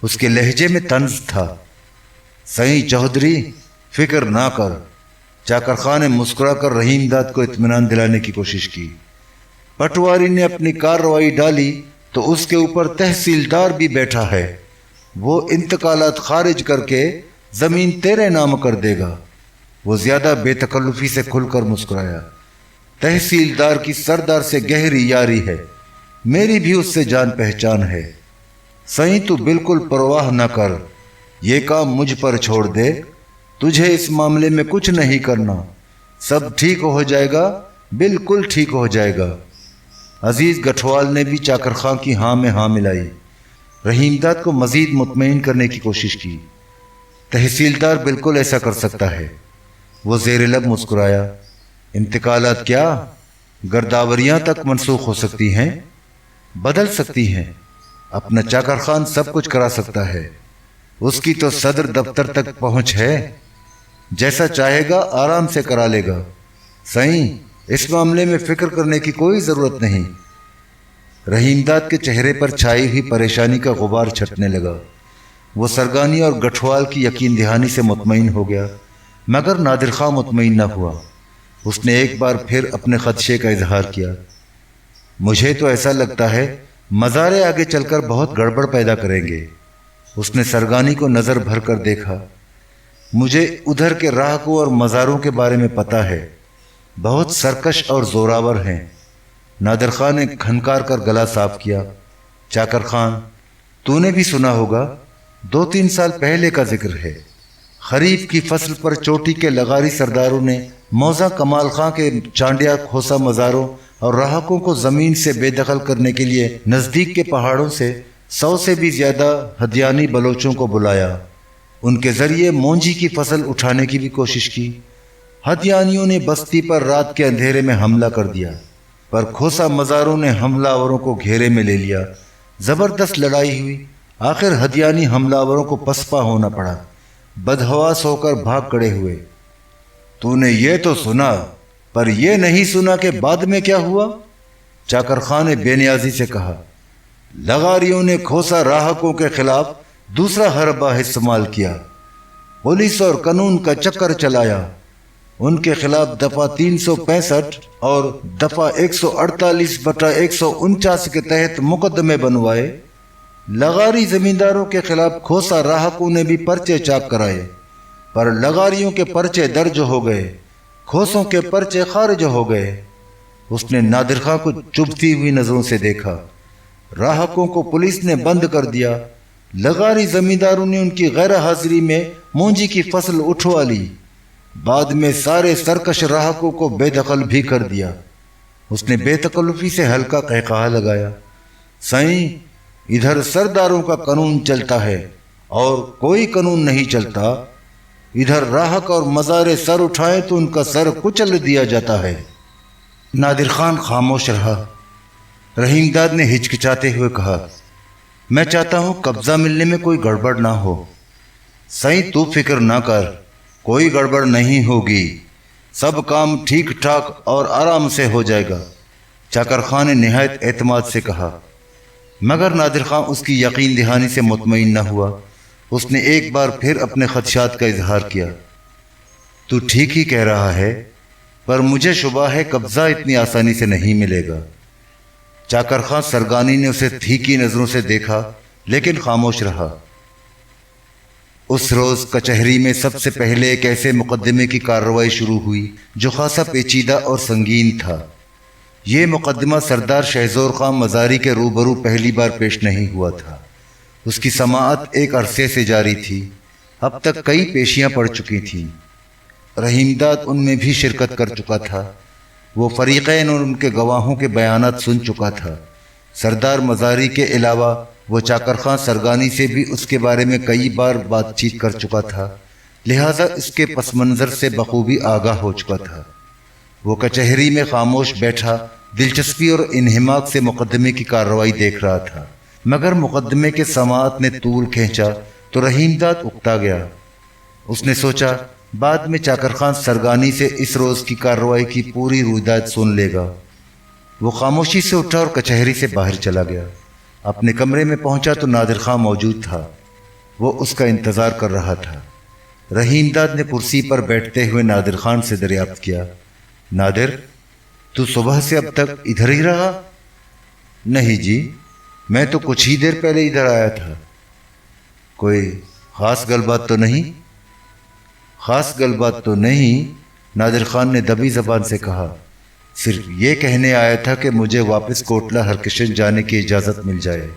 उसके लहजे में तंज था। सही चौधरी, फिक्र ना कर। चाकर खान ने मुस्कुरा कर रहीमदाद को इत्मीनान दिलाने की कोशिश की। पटवारी ने अपनी कार्रवाई डाली तो उसके ऊपर तहसीलदार भी बैठा है। वो इंतकालात खारिज करके ज़मीन तेरे नाम कर देगा। वो ज्यादा बेतकल्लुफी से खुलकर मुस्कुराया। तहसीलदार की सरदार से गहरी यारी है, मेरी भी उससे जान पहचान है। सही, तू बिल्कुल परवाह न कर, ये काम मुझ पर छोड़ दे। तुझे इस मामले में कुछ नहीं करना, सब ठीक हो जाएगा, बिल्कुल ठीक हो जाएगा। अजीज गठवाल ने भी चाकर खां की हाँ में हाँ मिलाई। रहीमदाद को मजीद मुतमईन करने की कोशिश की। तहसीलदार बिल्कुल ऐसा कर सकता है। वो ज़ेर लब मुस्कुराया। इंतकालात क्या, गर्दावरियां तक मनसूख हो सकती हैं, बदल सकती हैं। अपना चाकर खान सब कुछ करा सकता है। उसकी तो सदर दफ्तर तक पहुंच है। जैसा चाहेगा आराम से करा लेगा। सही, इस मामले में फिक्र करने की कोई ज़रूरत नहीं। रहीमदाद के चेहरे पर छाई हुई परेशानी का गुबार छटने लगा। वो सरगानी और गठवाल की यकीन दहानी से मुतमईन हो गया, मगर नादिर खां मुतमईन न हुआ। उसने एक बार फिर अपने खदशे का इजहार किया। मुझे तो ऐसा लगता है मज़ारे आगे चलकर बहुत गड़बड़ पैदा करेंगे। उसने सरगानी को नज़र भर कर देखा। मुझे उधर के राहकों और मज़ारों के बारे में पता है, बहुत सरकश और ज़ोरावर हैं। नादिर खान ने खनकार कर गला साफ किया। चाकर खान, तूने भी सुना होगा, 2-3 साल पहले का जिक्र है। खरीफ की फसल पर चोटी के लगारी सरदारों ने मौजा कमाल खां के चांडिया खोसा मज़ारों और राहकों को ज़मीन से बेदखल करने के लिए नज़दीक के पहाड़ों से 100 से भी ज़्यादा हदियानी बलोचों को बुलाया। उनके ज़रिए मोंजी की फसल उठाने की भी कोशिश की। हदियानियों ने बस्ती पर रात के अंधेरे में हमला कर दिया, पर खोसा मज़ारों ने हमलावरों को घेरे में ले लिया। ज़बरदस्त लड़ाई हुई। आखिर हदियानी हमलावरों को पसपा होना पड़ा। बदहवास होकर भाग खड़े हुए। तूने ये तो सुना, पर यह नहीं सुना कि बाद में क्या हुआ? चाकर खान ने बेनियाजी से कहा। लगारियों ने खोसा राहकों के खिलाफ दूसरा हरबा इस्तेमाल किया। पुलिस और कानून का चक्कर चलाया, उनके खिलाफ दफा 365 और दफा 148/149 के तहत मुकदमे बनवाए। लगारी जमींदारों के खिलाफ खोसा राहकों ने भी पर्चे चाक कराए, पर लगारियों के पर्चे दर्ज हो गए, खोसों के पर्चे खारिज हो गए। उसने नादिर खां को चुभती हुई नजरों से देखा। राहकों को पुलिस ने बंद कर दिया। लगारी जमींदारों ने उनकी गैर हाजिरी में मूंजी की फसल उठवा ली। बाद में सारे सरकश राहकों को बेदखल भी कर दिया। उसने बेतकल्लुफी से हल्का कहकहा लगाया, साईं, इधर सरदारों का कानून चलता है और कोई कानून नहीं चलता। इधर राहक और मज़ारे सर उठाए तो उनका सर कुचल दिया जाता है। नादिर खान खामोश रहा। रहीमदाद ने हिचकिचाते हुए कहा, मैं चाहता हूं कब्जा मिलने में कोई गड़बड़ ना हो। सही, तू फिक्र ना कर, कोई गड़बड़ नहीं होगी, सब काम ठीक ठाक और आराम से हो जाएगा। चाकर खान ने निहायत एतमाद से कहा। मगर नादिर खान उसकी यकीन दहानी से मुतमईन न हुआ। उसने एक बार फिर अपने खदशात का इजहार किया। तू ठीक ही कह रहा है, पर मुझे शुबा है कब्जा इतनी आसानी से नहीं मिलेगा। चाकर खां सरगानी ने उसे तीखी नजरों से देखा, लेकिन खामोश रहा। उस रोज कचहरी में सबसे पहले एक ऐसे मुकदमे की कार्रवाई शुरू हुई जो खासा पेचीदा और संगीन था। ये मुकदमा सरदार शहजोर खां मजारी के रूबरू पहली बार पेश नहीं हुआ था। उसकी समाअत एक अरसे से जारी थी। अब तक कई पेशियां पड़ चुकी थीं। रहीमदाद उनमें भी शिरकत कर चुका था। वो फरीक़ैन और उनके गवाहों के बयानात सुन चुका था। सरदार मजारी के अलावा वो चाकर खां सरगानी से भी उसके बारे में कई बार बातचीत कर चुका था, लिहाजा इसके पस मंज़र से बखूबी आगाह हो चुका था। वो कचहरी में खामोश बैठा दिलचस्पी और इन्हिमाक से मुकदमे की कार्रवाई देख रहा था। मगर मुकदमे के समाअत ने तूल खींचा तो रहीमदाद उकता गया। उसने सोचा, बाद में चाकर खान सरगानी से इस रोज़ की कार्रवाई की पूरी रुईदाद सुन लेगा। वो खामोशी से उठा और कचहरी से बाहर चला गया। अपने कमरे में पहुंचा तो नादिर खां मौजूद था। वो उसका इंतज़ार कर रहा था। रहीमदाद ने कुर्सी पर बैठते हुए नादिर खान से दरियाफ्त किया, नादिर, तू सुबह से अब तक इधर ही रहा? नहीं जी, मैं तो कुछ ही देर पहले इधर आया था। कोई ख़ास गलबात तो नहीं? ख़ास गलबात तो नहीं, नादिर खान ने दबी ज़बान से कहा। सिर्फ ये कहने आया था कि मुझे वापस कोटला हरकिशन जाने की इजाज़त मिल जाए।